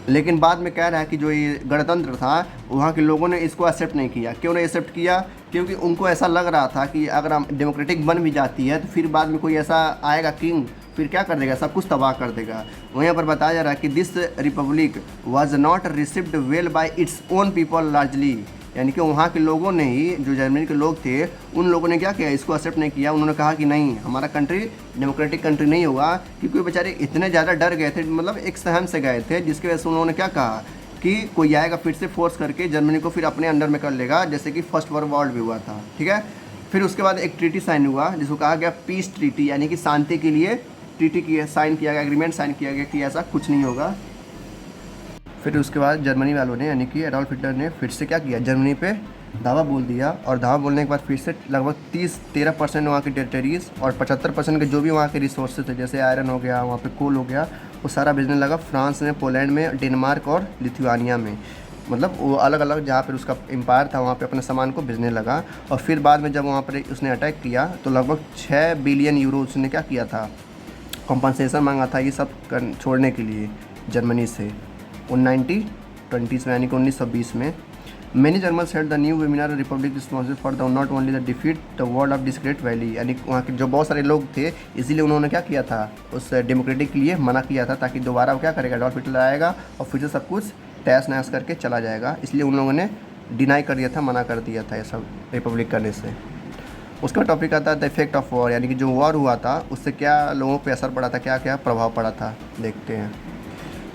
लेकिन बाद में कह रहा है कि जो ये गणतंत्र था वहाँ के लोगों ने इसको एक्सेप्ट नहीं किया। क्यों नहीं एक्सेप्ट किया? क्योंकि उनको ऐसा लग रहा था कि अगर हम डेमोक्रेटिक बन भी जाती है तो फिर बाद में कोई ऐसा आएगा किंग, फिर क्या कर देगा, सब कुछ तबाह कर देगा। वहीं पर बताया जा रहा है कि this Republic was not received well bye its own people largely, यानी कि वहाँ के लोगों ने ही, जो जर्मनी के लोग थे, उन लोगों ने क्या किया, इसको एक्सेप्ट नहीं किया। उन्होंने कहा कि नहीं, हमारा कंट्री डेमोक्रेटिक कंट्री नहीं होगा, क्योंकि बेचारे इतने ज़्यादा डर गए थे, मतलब एक सहम से गए थे, जिसकी वजह से उन्होंने क्या कहा कि कोई आएगा फिर से फोर्स करके जर्मनी को फिर अपने अंडर में कर लेगा, जैसे कि फर्स्ट वर्ल्ड वॉर भी हुआ था। ठीक है, फिर उसके बाद एक ट्रीटी साइन हुआ जिसको कहा गया पीस ट्रीटी, यानी कि शांति के लिए ट्रीटी की साइन किया गया, एग्रीमेंट साइन किया गया कि ऐसा कुछ नहीं होगा। फिर उसके बाद जर्मनी वालों ने, यानी कि एडोल्फ हिटलर ने फिर से क्या किया, जर्मनी पे धावा बोल दिया। और धावा बोलने के बाद फिर से लगभग 13% वहाँ की टेरिटरीज़ और 75% के जो भी वहाँ के रिसोर्सेज थे, जैसे आयरन हो गया, वहाँ पे कोल हो गया, वो सारा भेजने लगा फ्रांस में, पोलैंड में, डेनमार्क और लिथुआनिया में। मतलब वो अलग अलग जहाँ पर उसका एम्पायर था वहाँ पे अपने सामान को भेजने लगा। और फिर बाद में जब वहाँ पर उसने अटैक किया तो लगभग 6 बिलियन यूरो उसने क्या किया था, कॉम्पनसेशन मांगा था ये सब छोड़ने के लिए जर्मनी से 1920 में, यानी कि 1920 में। Many Germans had the new webinar Republic responsible for the not only the defeat the world of this great valley, यानी वहाँ के जो बहुत सारे लोग थे, इसीलिए उन्होंने क्या किया था, उस डेमोक्रेटिक के लिए मना किया था, ताकि दोबारा वो क्या करेगा, एडोल्फ हिटलर आएगा और फिर से सब कुछ तहस नहस करके चला जाएगा। इसलिए उन लोगों ने डिनाई कर दिया था, मना कर दिया था ये सब रिपब्लिक करने से। उसका टॉपिक आता है द इफेक्ट ऑफ वॉर, यानी कि जो वॉर हुआ था उससे क्या लोगों पे असर पड़ा था, क्या क्या प्रभाव पड़ा था, देखते हैं।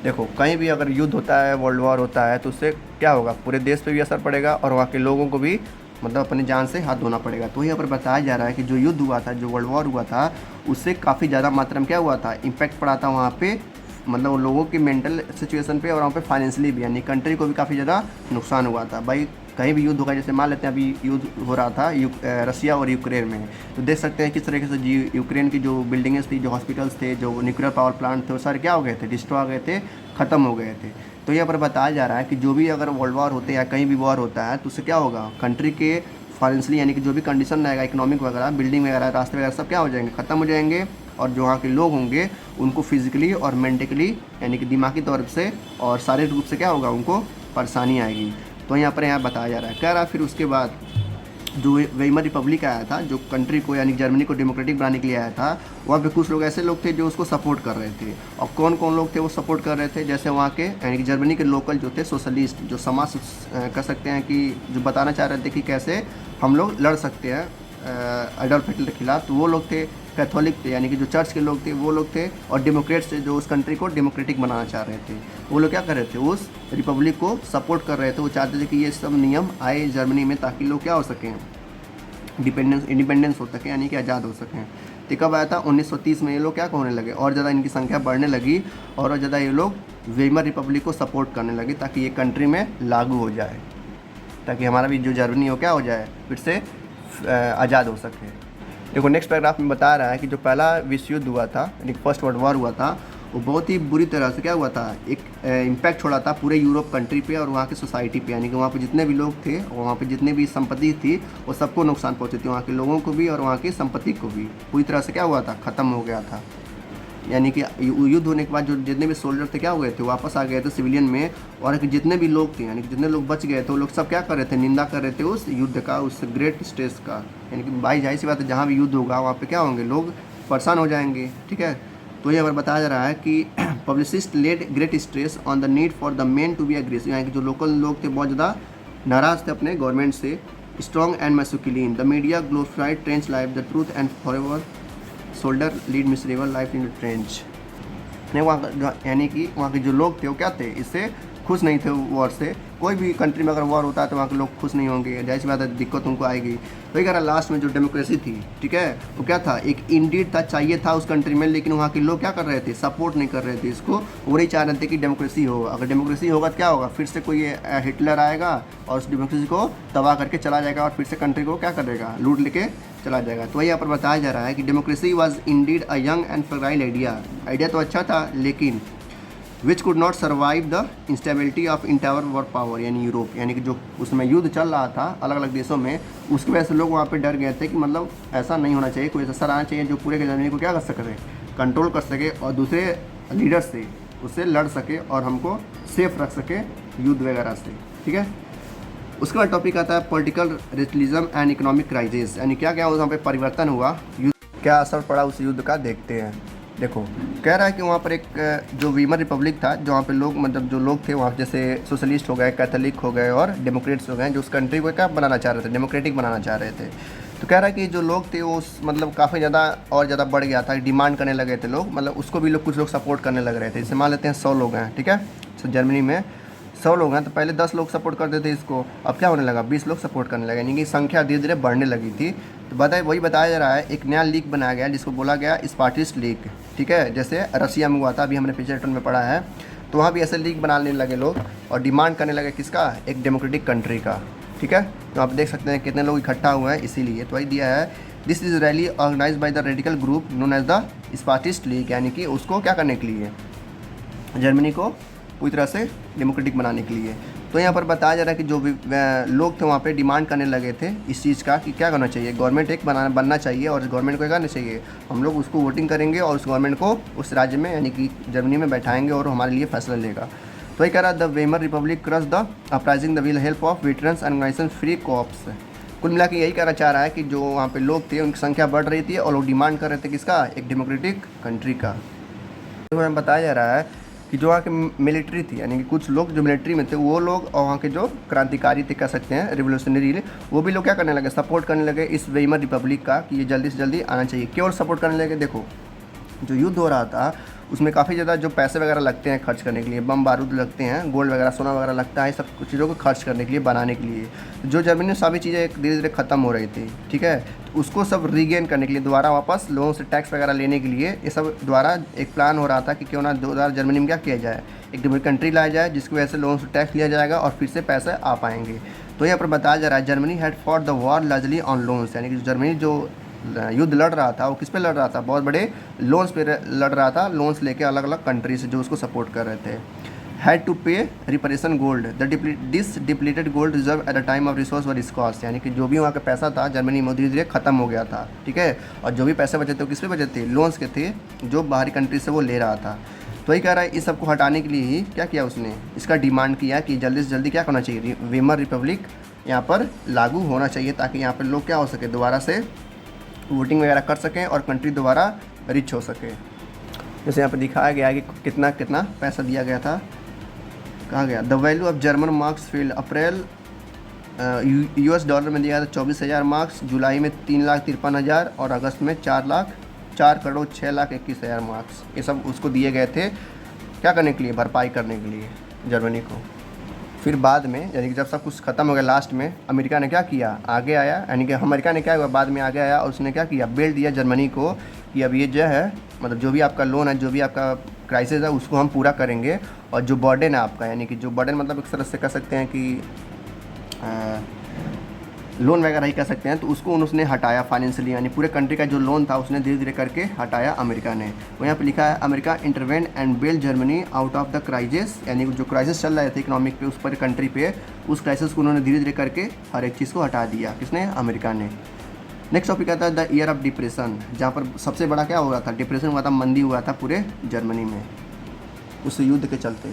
देखो, कहीं भी अगर युद्ध होता है, वर्ल्ड वॉर होता है, तो उससे क्या होगा, पूरे देश पे भी असर पड़ेगा और वहाँ के लोगों को भी मतलब अपनी जान से हाथ धोना पड़ेगा। तो यहाँ पर बताया जा रहा है कि जो युद्ध हुआ था, जो वर्ल्ड वॉर हुआ था, उससे काफ़ी ज़्यादा मात्रा में क्या हुआ था, इम्पैक्ट पड़ा था वहाँ पे, मतलब उन लोगों की मेंटल सिचुएशन पे और वहाँ पे फाइनेंशियली भी, यानी कंट्री को भी काफ़ी ज़्यादा नुकसान हुआ था। भाई कहीं भी युद्ध होगा, जैसे मान लेते हैं अभी युद्ध हो रहा था रसिया और यूक्रेन में, तो देख सकते हैं किस तरीके से यूक्रेन की जो बिल्डिंग्स थी, जो हॉस्पिटल्स थे, जो न्यूक्लियर पावर प्लांट थे, वो सारे क्या हो गए थे, डिस्ट्रॉय हो गए थे, ख़त्म हो गए थे। तो यहाँ पर बताया जा रहा है कि जो भी अगर वर्ल्ड वॉर होते हैं या कहीं भी वॉर होता है, तो उससे क्या होगा, कंट्री के फाइनेंशियली, यानी कि जो भी कंडीशन रहेगा, इकोनॉमिक वगैरह, बिल्डिंग वगैरह, रास्ते वगैरह, सब क्या हो जाएंगे, ख़त्म हो जाएंगे। और जो वहाँ के लोग होंगे उनको फिजिकली और मेंटली, यानी कि दिमागी तौर से और शारीरिक रूप से क्या होगा, उनको परेशानी आएगी। तो यहाँ पर बताया जा रहा है, कह रहा फिर उसके बाद जो वेइमर रिपब्लिक आया था, जो कंट्री को यानी जर्मनी को डेमोक्रेटिक बनाने के लिए आया था, वहाँ पे कुछ लोग ऐसे लोग थे जो उसको सपोर्ट कर रहे थे। और कौन कौन लोग थे वो सपोर्ट कर रहे थे, जैसे वहाँ के यानी कि जर्मनी के लोकल जो थे सोशलिस्ट, जो समाज कह सकते हैं कि जो बताना चाह रहे थे कि कैसे हम लोग लड़ सकते हैं एडोल्फ हिटलर के खिलाफ, तो वो लोग थे। कैथोलिक थे, यानी कि जो चर्च के लोग थे वो लोग थे। और डेमोक्रेट्स थे, जो उस कंट्री को डेमोक्रेटिक बनाना चाह रहे थे, वो लोग क्या कर रहे थे, उस रिपब्लिक को सपोर्ट कर रहे थे। वो चाहते थे कि ये सब नियम आए जर्मनी में, ताकि लोग क्या हो सकें, इंडिपेंडेंस हो सके, यानी कि आज़ाद हो सकें। तो कब आया था, 1930 में ये लोग क्या होने लगे, और ज़्यादा इनकी संख्या बढ़ने लगी और ज़्यादा ये लोग वेइमर रिपब्लिक को सपोर्ट करने लगे, ताकि ये कंट्री में लागू हो जाए, ताकि हमारा भी जो जर्मनी हो क्या हो जाए, फिर से आज़ाद हो सके। देखो नेक्स्ट पैराग्राफ में बता रहा है कि जो पहला विश्व युद्ध हुआ था, यानी फर्स्ट वर्ल्ड वॉर हुआ था, वो बहुत ही बुरी तरह से क्या हुआ था, एक इम्पैक्ट छोड़ा था पूरे यूरोप कंट्री पे और वहाँ की सोसाइटी पे, यानी कि वहाँ पे जितने भी लोग थे और वहाँ पे जितने भी संपत्ति थी, वो सबको नुकसान पहुँचे थे, वहाँ के लोगों को भी और वहाँ की संपत्ति को भी पूरी तरह से क्या हुआ था, ख़त्म हो गया था। यानी कि युद्ध होने के बाद जो जितने भी सोल्जर थे क्या हो गए थे, वापस आ गए थे सिविलियन में। और जितने भी लोग थे, यानी कि जितने लोग बच गए थे, वो लोग सब क्या कर रहे थे, निंदा कर रहे थे उस युद्ध का, उस ग्रेट स्ट्रेस का। यानी कि भाई जाहिर सी बात है, जहाँ भी युद्ध होगा वहाँ पे क्या होंगे, लोग परेशान हो जाएंगे। ठीक है, तो यहाँ पर बताया जा रहा है कि publicist laid great stress on the need for the men to be aggressive, यानी कि जो लोकल लोग थे बहुत ज़्यादा नाराज़ थे अपने गवर्नमेंट से। Strong and masculine, the media glorified trench life, the truth and forever soldier lead miserable life in trench. नहीं, वहाँ यानी कि वहाँ के जो लोग थे वो क्या थे, इससे खुश नहीं थे वॉर से। कोई भी कंट्री में अगर वॉर होता है तो वहाँ के लोग खुश नहीं होंगे, जाहिर सी बात है, दिक्कत उनको आएगी। तो कह रहा लास्ट में जो डेमोक्रेसी थी, ठीक है, वो क्या था, एक इंडीड था, चाहिए था उस कंट्री में, लेकिन वहाँ के लोग क्या कर रहे थे, सपोर्ट नहीं कर रहे थे इसको। वो नहीं चाह रहे थे कि डेमोक्रेसी हो। अगर डेमोक्रेसी होगा तो क्या होगा, फिर से कोई हिटलर आएगा और उस डेमोक्रेसी को तबाह करके चला जाएगा और फिर से कंट्री को क्या करेगा, लूट लेके चला जाएगा। तो वही यहाँ पर बताया जा रहा है कि democracy was indeed a young and fragile idea तो अच्छा था, लेकिन which could not survive the instability of interwar world power, यानी यूरोप, यानी कि जो उसमें युद्ध चल रहा था अलग अलग देशों में, उसकी वजह से लोग वहाँ पे डर गए थे कि मतलब ऐसा नहीं होना चाहिए, कोई ऐसा सर आना चाहिए जो पूरे जर्मनी को क्या कर सके, कंट्रोल कर सके और दूसरे लीडर से उससे लड़ सके और हमको सेफ रख सके युद्ध वगैरह से, ठीक है। उसके बाद टॉपिक आता है political realism and economic crisis, यानी क्या क्या वहाँ पे परिवर्तन हुआ, युद्ध क्या असर पड़ा उस युद्ध का, देखते हैं। देखो कह रहा है कि वहाँ पर एक जो वीमर रिपब्लिक था, जहाँ पे लोग मतलब जो लोग थे वहाँ जैसे सोशलिस्ट हो गए, कैथोलिक हो गए और डेमोक्रेट्स हो गए, जो उस कंट्री को क्या बनाना चाह रहे थे, डेमोक्रेटिक बनाना चाह रहे थे। तो कह रहा है कि जो लोग थे वो मतलब काफ़ी ज़्यादा और ज़्यादा बढ़ गया था, डिमांड करने लगे थे लोग, मतलब उसको भी लोग कुछ लोग सपोर्ट करने लग रहे थे। जैसे मान लेते हैं 100 लोग हैं, ठीक है, तो जर्मनी में 100 लोग हैं, तो पहले 10 लोग सपोर्ट करते थे इसको, अब क्या होने लगा 20 लोग सपोर्ट करने लगे, यानी कि संख्या धीरे धीरे बढ़ने लगी थी। तो वही बताया जा रहा है, एक नया लीग बनाया गया जिसको बोला गया स्पार्टिस्ट लीग, ठीक है, जैसे रसिया में हुआ था, अभी हमने पिछले टर्न में पढ़ा है। तो वहाँ भी ऐसे लीग बनाने लगे लोग और डिमांड करने लगे किसका, एक डेमोक्रेटिक कंट्री का, ठीक है। तो आप देख सकते हैं कितने लोग इकट्ठा हुए हैं, इसीलिए तो वही दिया है, this is rally organise by the radical group known as the Spartacist League, यानी कि उसको क्या करने के लिए, जर्मनी को पूरी तरह से डेमोक्रेटिक बनाने के लिए। तो यहाँ पर बताया जा रहा है कि जो भी लोग थे वहाँ पे डिमांड करने लगे थे इस चीज़ का कि क्या करना चाहिए, गवर्नमेंट एक बनना चाहिए और गवर्नमेंट को क्या करना चाहिए, हम लोग उसको वोटिंग करेंगे और उस गवर्नमेंट को उस राज्य में यानी कि जर्मनी में बैठाएंगे और हमारे लिए फैसला लेगा। तो ये कह रहा है the Weimar Republic crush the uprising the will help of veterans organisation free corps. कुल मिला के यही कहना चाह रहा है कि जो वहाँ पे लोग थे उनकी संख्या बढ़ रही थी और लोग डिमांड कर रहे थे किसका, एक डेमोक्रेटिक कंट्री का। तो हमें बताया जा रहा है कि जो वहाँ की मिलिट्री थी, यानी कि कुछ लोग जो मिलिट्री में थे वो लोग और वहाँ के जो क्रांतिकारी थे कह सकते हैं रिवोल्यूशनरी, वो भी लोग क्या करने लगे, सपोर्ट करने लगे इस वेमर रिपब्लिक का कि ये जल्दी से जल्दी आना चाहिए। क्यों सपोर्ट करने लगे, देखो जो युद्ध हो रहा था उसमें काफ़ी ज़्यादा जो पैसे वगैरह लगते हैं खर्च करने के लिए, बम बारूद लगते हैं, गोल्ड वगैरह सोना वगैरह लगता है, सब कुछ चीज़ों को खर्च करने के लिए, बनाने के लिए। जो जर्मनी में सभी चीज़ें धीरे धीरे ख़त्म हो रही थी, ठीक है, तो उसको सब रीगेन करने के लिए दोबारा वापस लोगों से टैक्स वगैरह लेने के लिए ये सब द्वारा एक प्लान हो रहा था कि क्यों ना दोबारा जर्मनी में क्या किया जाए, एक डेमोक्रेटिक कंट्री लाया जाए जिसकी वजह से लोगों से टैक्स लिया जाएगा और फिर से पैसे आ पाएंगे। तो यहाँ पर बताया जा रहा है Germany had fought the war largely on loans, यानी कि जर्मनी जो युद्ध लड़ रहा था वो किस पे लड़ रहा था, बहुत बड़े लोन्स पे लड़ रहा था, लोन्स लेके अलग अलग कंट्री से जो उसको सपोर्ट कर रहे थे। Had to pay reparation gold this depleted gold reserve at the time of resource were cost, यानी कि जो भी वहाँ का पैसा था जर्मनी में धीरे धीरे खत्म हो गया था, ठीक है, और जो भी पैसे बचे थे वो किस पे बचे थे, लोन्स के थे जो बाहरी कंट्री से वो ले रहा था। तो ये कह रहा है इस सबको हटाने के लिए ही क्या किया उसने, इसका डिमांड किया कि जल्दी से जल्दी क्या करना चाहिए, वेमर रिपब्लिक यहाँ पर लागू होना चाहिए ताकि यहाँ पर लोग क्या हो सके, दोबारा से वोटिंग वगैरह कर सकें और कंट्री दोबारा रिच हो सके। जैसे यहाँ पर दिखाया गया कि कितना कितना पैसा दिया गया था, कहा गया the value of German marks field April US dollar में दिया था 24,000 मार्क्स, जुलाई में 3,53,000 और अगस्त में 4,06,21,000 मार्क्स। ये सब उसको दिए गए थे क्या करने के लिए, भरपाई करने के लिए जर्मनी को। फिर बाद में यानी कि जब सब कुछ खत्म हो गया लास्ट में अमेरिका ने क्या किया, आगे आया, यानी कि अमेरिका ने क्या हुआ बाद में आगे आया और उसने क्या किया, बेल दिया जर्मनी को कि अब ये जो है मतलब जो भी आपका लोन है, जो भी आपका क्राइसिस है उसको हम पूरा करेंगे और जो बर्डन है आपका, यानी कि जो बर्डन मतलब एक तरह से कह सकते हैं कि लोन वगैरह ही कह सकते हैं, तो उसको उसने हटाया फाइनेंशियली, यानी पूरे कंट्री का जो लोन था उसने धीरे धीरे करके हटाया अमेरिका ने। वो यहाँ पे लिखा है America intervene and bail Germany out of the crisis, यानी जो क्राइसिस चल रहे थे इकोनॉमिक पे उस पर कंट्री पे, उस क्राइसिस को उन्होंने धीरे धीरे करके हर एक चीज़ को हटा दिया, किसने, अमेरिका ने। नेक्स्ट टॉपिक आता है द ईयर ऑफ डिप्रेशन, जहाँ पर सबसे बड़ा क्या हुआ था, डिप्रेशन हुआ था, मंदी हुआ था पूरे जर्मनी में उस युद्ध के चलते।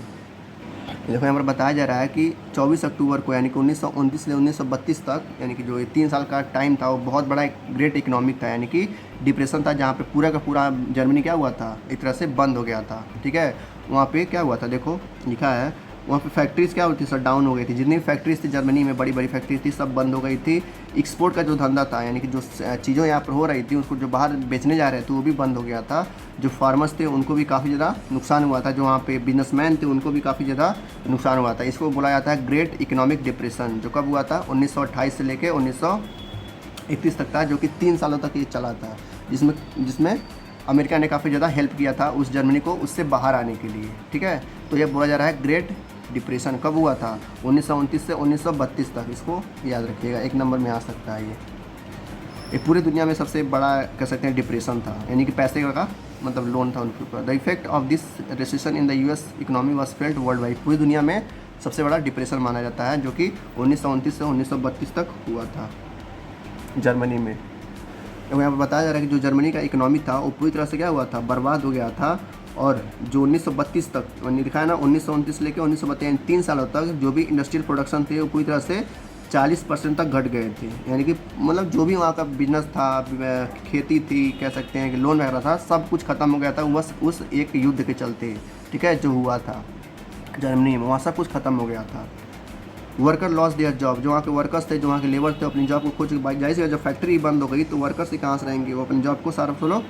देखो यहाँ पर बताया जा रहा है कि 24 अक्टूबर को यानी कि 1929 से 1932 तक, यानी कि जो 3 साल का टाइम था वो बहुत बड़ा एक ग्रेट इकोनॉमिक था, यानी कि डिप्रेशन था जहाँ पे पूरा का पूरा जर्मनी क्या हुआ था, एक तरह से बंद हो गया था, ठीक है। वहाँ पे क्या हुआ था, देखो लिखा है वहाँ पे फैक्ट्रीज़ क्या होती थी, सब डाउन हो गई थी, जितनी भी फैक्ट्रीज थी जर्मनी में बड़ी बड़ी फैक्ट्रीज थी सब बंद हो गई थी। एक्सपोर्ट का जो धंधा था, यानी कि जो चीज़ों यहाँ पर हो रही थी उसको जो बाहर बेचने जा रहे थे वो भी बंद हो गया था। जो फार्मर्स थे उनको भी काफ़ी ज़्यादा नुकसान हुआ था, जो वहाँ पे बिजनेसमैन थे उनको भी काफ़ी ज़्यादा नुकसान हुआ था। इसको बोला जाता है ग्रेट इकोनॉमिक डिप्रेशन, जो कब हुआ था 1928 से लेकर 1931 तक था, जो कि 3 सालों तक ये चला था, जिसमें अमेरिका ने काफ़ी ज़्यादा हेल्प किया था उस जर्मनी को उससे बाहर आने के लिए, ठीक है। तो ये बोला जा रहा है ग्रेट डिप्रेशन कब हुआ था, 1929 से 1932 तक, इसको याद रखिएगा, 1 नंबर में आ सकता है ये पूरी दुनिया में सबसे बड़ा कह सकते हैं डिप्रेशन था, यानी कि पैसे का मतलब लोन था उनके ऊपर। The effect of this recession in the US economy was felt world wide, पूरी दुनिया में सबसे बड़ा डिप्रेशन माना जाता है, जो कि 1929 से 1932 तक हुआ था जर्मनी में। तो यहाँ पर बताया जा रहा है कि जो जर्मनी का इकोनॉमी था वो पूरी तरह से क्या हुआ था, बर्बाद हो गया था और जो 1932 तक मैंने दिखाया ना, 1929 लेके 1932 3 सालों तक जो भी इंडस्ट्रियल प्रोडक्शन थे वो पूरी तरह से 40% तक घट गए थे। यानी कि मतलब जो भी वहाँ का बिजनेस था, खेती थी, कह सकते हैं कि लोन वगैरह था, सब कुछ ख़त्म हो गया था बस उस एक युद्ध के चलते, ठीक है, जो हुआ था जर्मनी में, वहाँ सब कुछ ख़त्म हो गया था। वर्कर लॉस देयर जॉब, जो वहाँ के वर्कर्स थे, जो वहाँ के लेबर थे, अपनी जॉब को खो चुके। जाहिर सी जब फैक्ट्री बंद हो गई तो वर्कर्स ही कहाँ से रहेंगे, वो अपनी जॉब को सारा लोग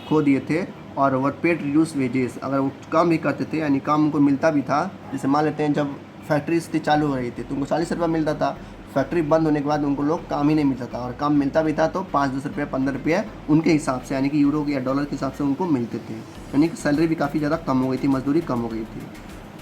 खो दिए थे। और वर्क पेड रिड्यूस वेजेस, अगर वो काम भी करते थे यानी काम उनको मिलता भी था, जैसे मान लेते हैं जब फैक्ट्रीज थी चालू हो रही थी तो उनको 40 रुपये मिलता था, फैक्ट्री बंद होने के बाद उनको लोग काम ही नहीं मिलता था, और काम मिलता भी था तो 5-10 रुपये 15 रुपये उनके हिसाब से, यानी कि यूरो या डॉलर के हिसाब से उनको मिलते थे। यानी कि सैलरी भी काफ़ी ज़्यादा कम हो गई थी, मजदूरी कम हो गई थी।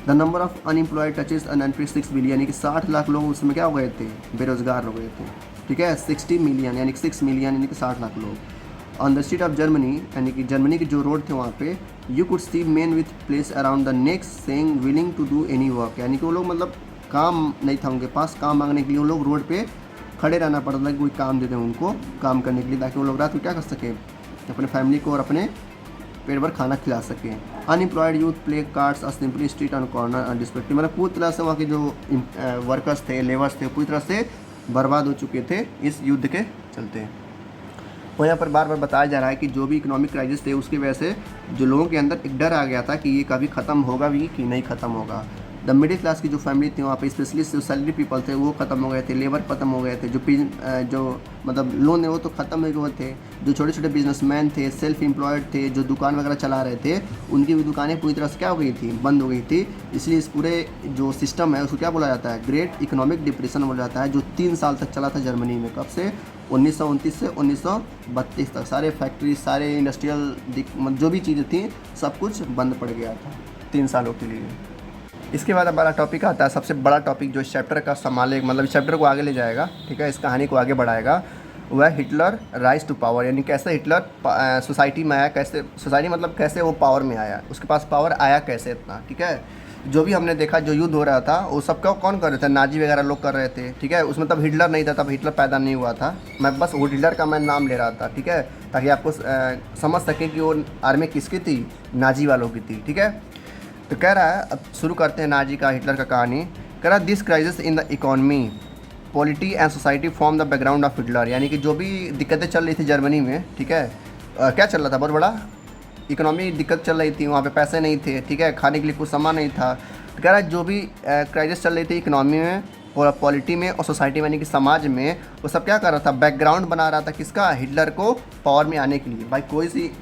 The number of unemployed touches an 6 billion, यानी कि 60 लाख लोग उसमें क्या हो गए थे, बेरोजगार हो गए थे, ठीक है। 60 मिलियन यानी कि 6 मिलियन यानी कि 60 लाख लोग। On the street of Germany, यानी कि जर्मनी के जो रोड थे वहाँ पे, you could see men with place around the necks saying willing to do any work, यानी कि वो लोग मतलब काम नहीं था उनके पास, काम मांगने के लिए वो लोग रोड पे खड़े रहना पड़ता था कि कोई काम दे दें उनको काम करने के लिए, ताकि वो लोग रात को क्या कर सकें, अपने फैमिली को और अपने पेट भर खाना खिला सकें। Unemployed youth play cards a simply street on corner अनडिस्पेक्टिव, मतलब पूरी तरह से वहाँ के जो वर्कर्स थे, लेबर्स थे, पूरी तरह से बर्बाद हो चुके थे इस युद्ध के चलते। और यहाँ पर बार बार बताया जा रहा है कि जो भी इकोनॉमिक क्राइसिस थे उसकी वजह से जो लोगों के अंदर एक डर आ गया था कि ये कभी ख़त्म होगा भी कि नहीं ख़त्म होगा। द मिडिल क्लास की जो फैमिली थी वहाँ पे, स्पेशली जो सैलरी पीपल थे वो ख़त्म हो गए थे, लेबर ख़त्म हो गए थे, जो मतलब लोन है वो तो ख़त्म हो गए थे, जो छोटे छोटे बिजनेसमैन थे, सेल्फ एम्प्लॉयड थे, जो दुकान वगैरह चला रहे थे, उनकी भी दुकानें पूरी तरह से क्या हो गई थी, बंद हो गई थी। इसलिए इस पूरे जो सिस्टम है उसको क्या बोला जाता है, ग्रेट इकोनॉमिक डिप्रेशन बोला जाता है, जो 3 साल तक चला था जर्मनी में। कब से? 1929 से 1932 तक। सारे फैक्ट्री, सारे इंडस्ट्रियल जो भी चीज़ें थी सब कुछ बंद पड़ गया था 3 सालों के लिए। इसके बाद हमारा टॉपिक आता है, सबसे बड़ा टॉपिक जो इस चैप्टर का संभाले, मतलब इस चैप्टर को आगे ले जाएगा, ठीक है, इस कहानी को आगे बढ़ाएगा, वह हिटलर राइज टू पावर, यानी कैसे हिटलर सोसाइटी में आया, कैसे सोसाइटी मतलब कैसे वो पावर में आया, उसके पास पावर आया कैसे इतना, ठीक है। जो भी हमने देखा जो युद्ध हो रहा था वो सबका कौन कर रहे थे, नाजी वगैरह लोग कर रहे थे, ठीक है। उसमें तब हिटलर नहीं था, तब हिटलर पैदा नहीं हुआ था, मैं बस वो हिटलर का मैं नाम ले रहा था, ठीक है, ताकि आपको समझ सके कि वो आर्मी किसकी थी, नाजी वालों की थी, ठीक है। तो कह रहा है, अब शुरू करते हैं नाजी का, हिटलर का कहानी। कह रहा है this crisis in the economy polity and society form the background of Hitler, यानी कि जो भी दिक्कतें चल रही थी जर्मनी में, ठीक है, क्या चल रहा था, बहुत बड़ा इकोनॉमी दिक्कत चल रही थी, वहाँ पे पैसे नहीं थे, ठीक है, खाने के लिए कुछ सामान नहीं था। तो कह रहा है जो भी क्राइसिस चल रही थी इकोनॉमी में और पॉलिटी में और सोसाइटी में, यानी कि समाज में, वो सब क्या कर रहा था, बैकग्राउंड बना रहा था किसका, हिटलर को पावर में आने के लिए। भाई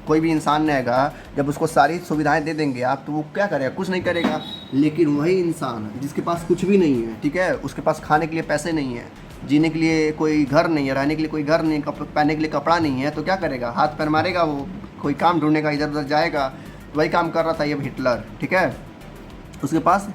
कोई भी इंसान रहेगा, जब उसको सारी सुविधाएं दे देंगे आप, तो वो क्या करेगा, कुछ नहीं करेगा। लेकिन वही इंसान जिसके पास कुछ भी नहीं है, ठीक है, उसके पास खाने के लिए पैसे नहीं है, जीने के लिए कोई घर नहीं है, रहने के लिए कोई घर नहीं, पहनने के लिए कपड़ा नहीं है, तो क्या करेगा, हाथ पैर मारेगा, वो कोई काम ढूंढेगा, इधर उधर जाएगा। वही काम कर रहा था ये हिटलर, ठीक है। उसके पास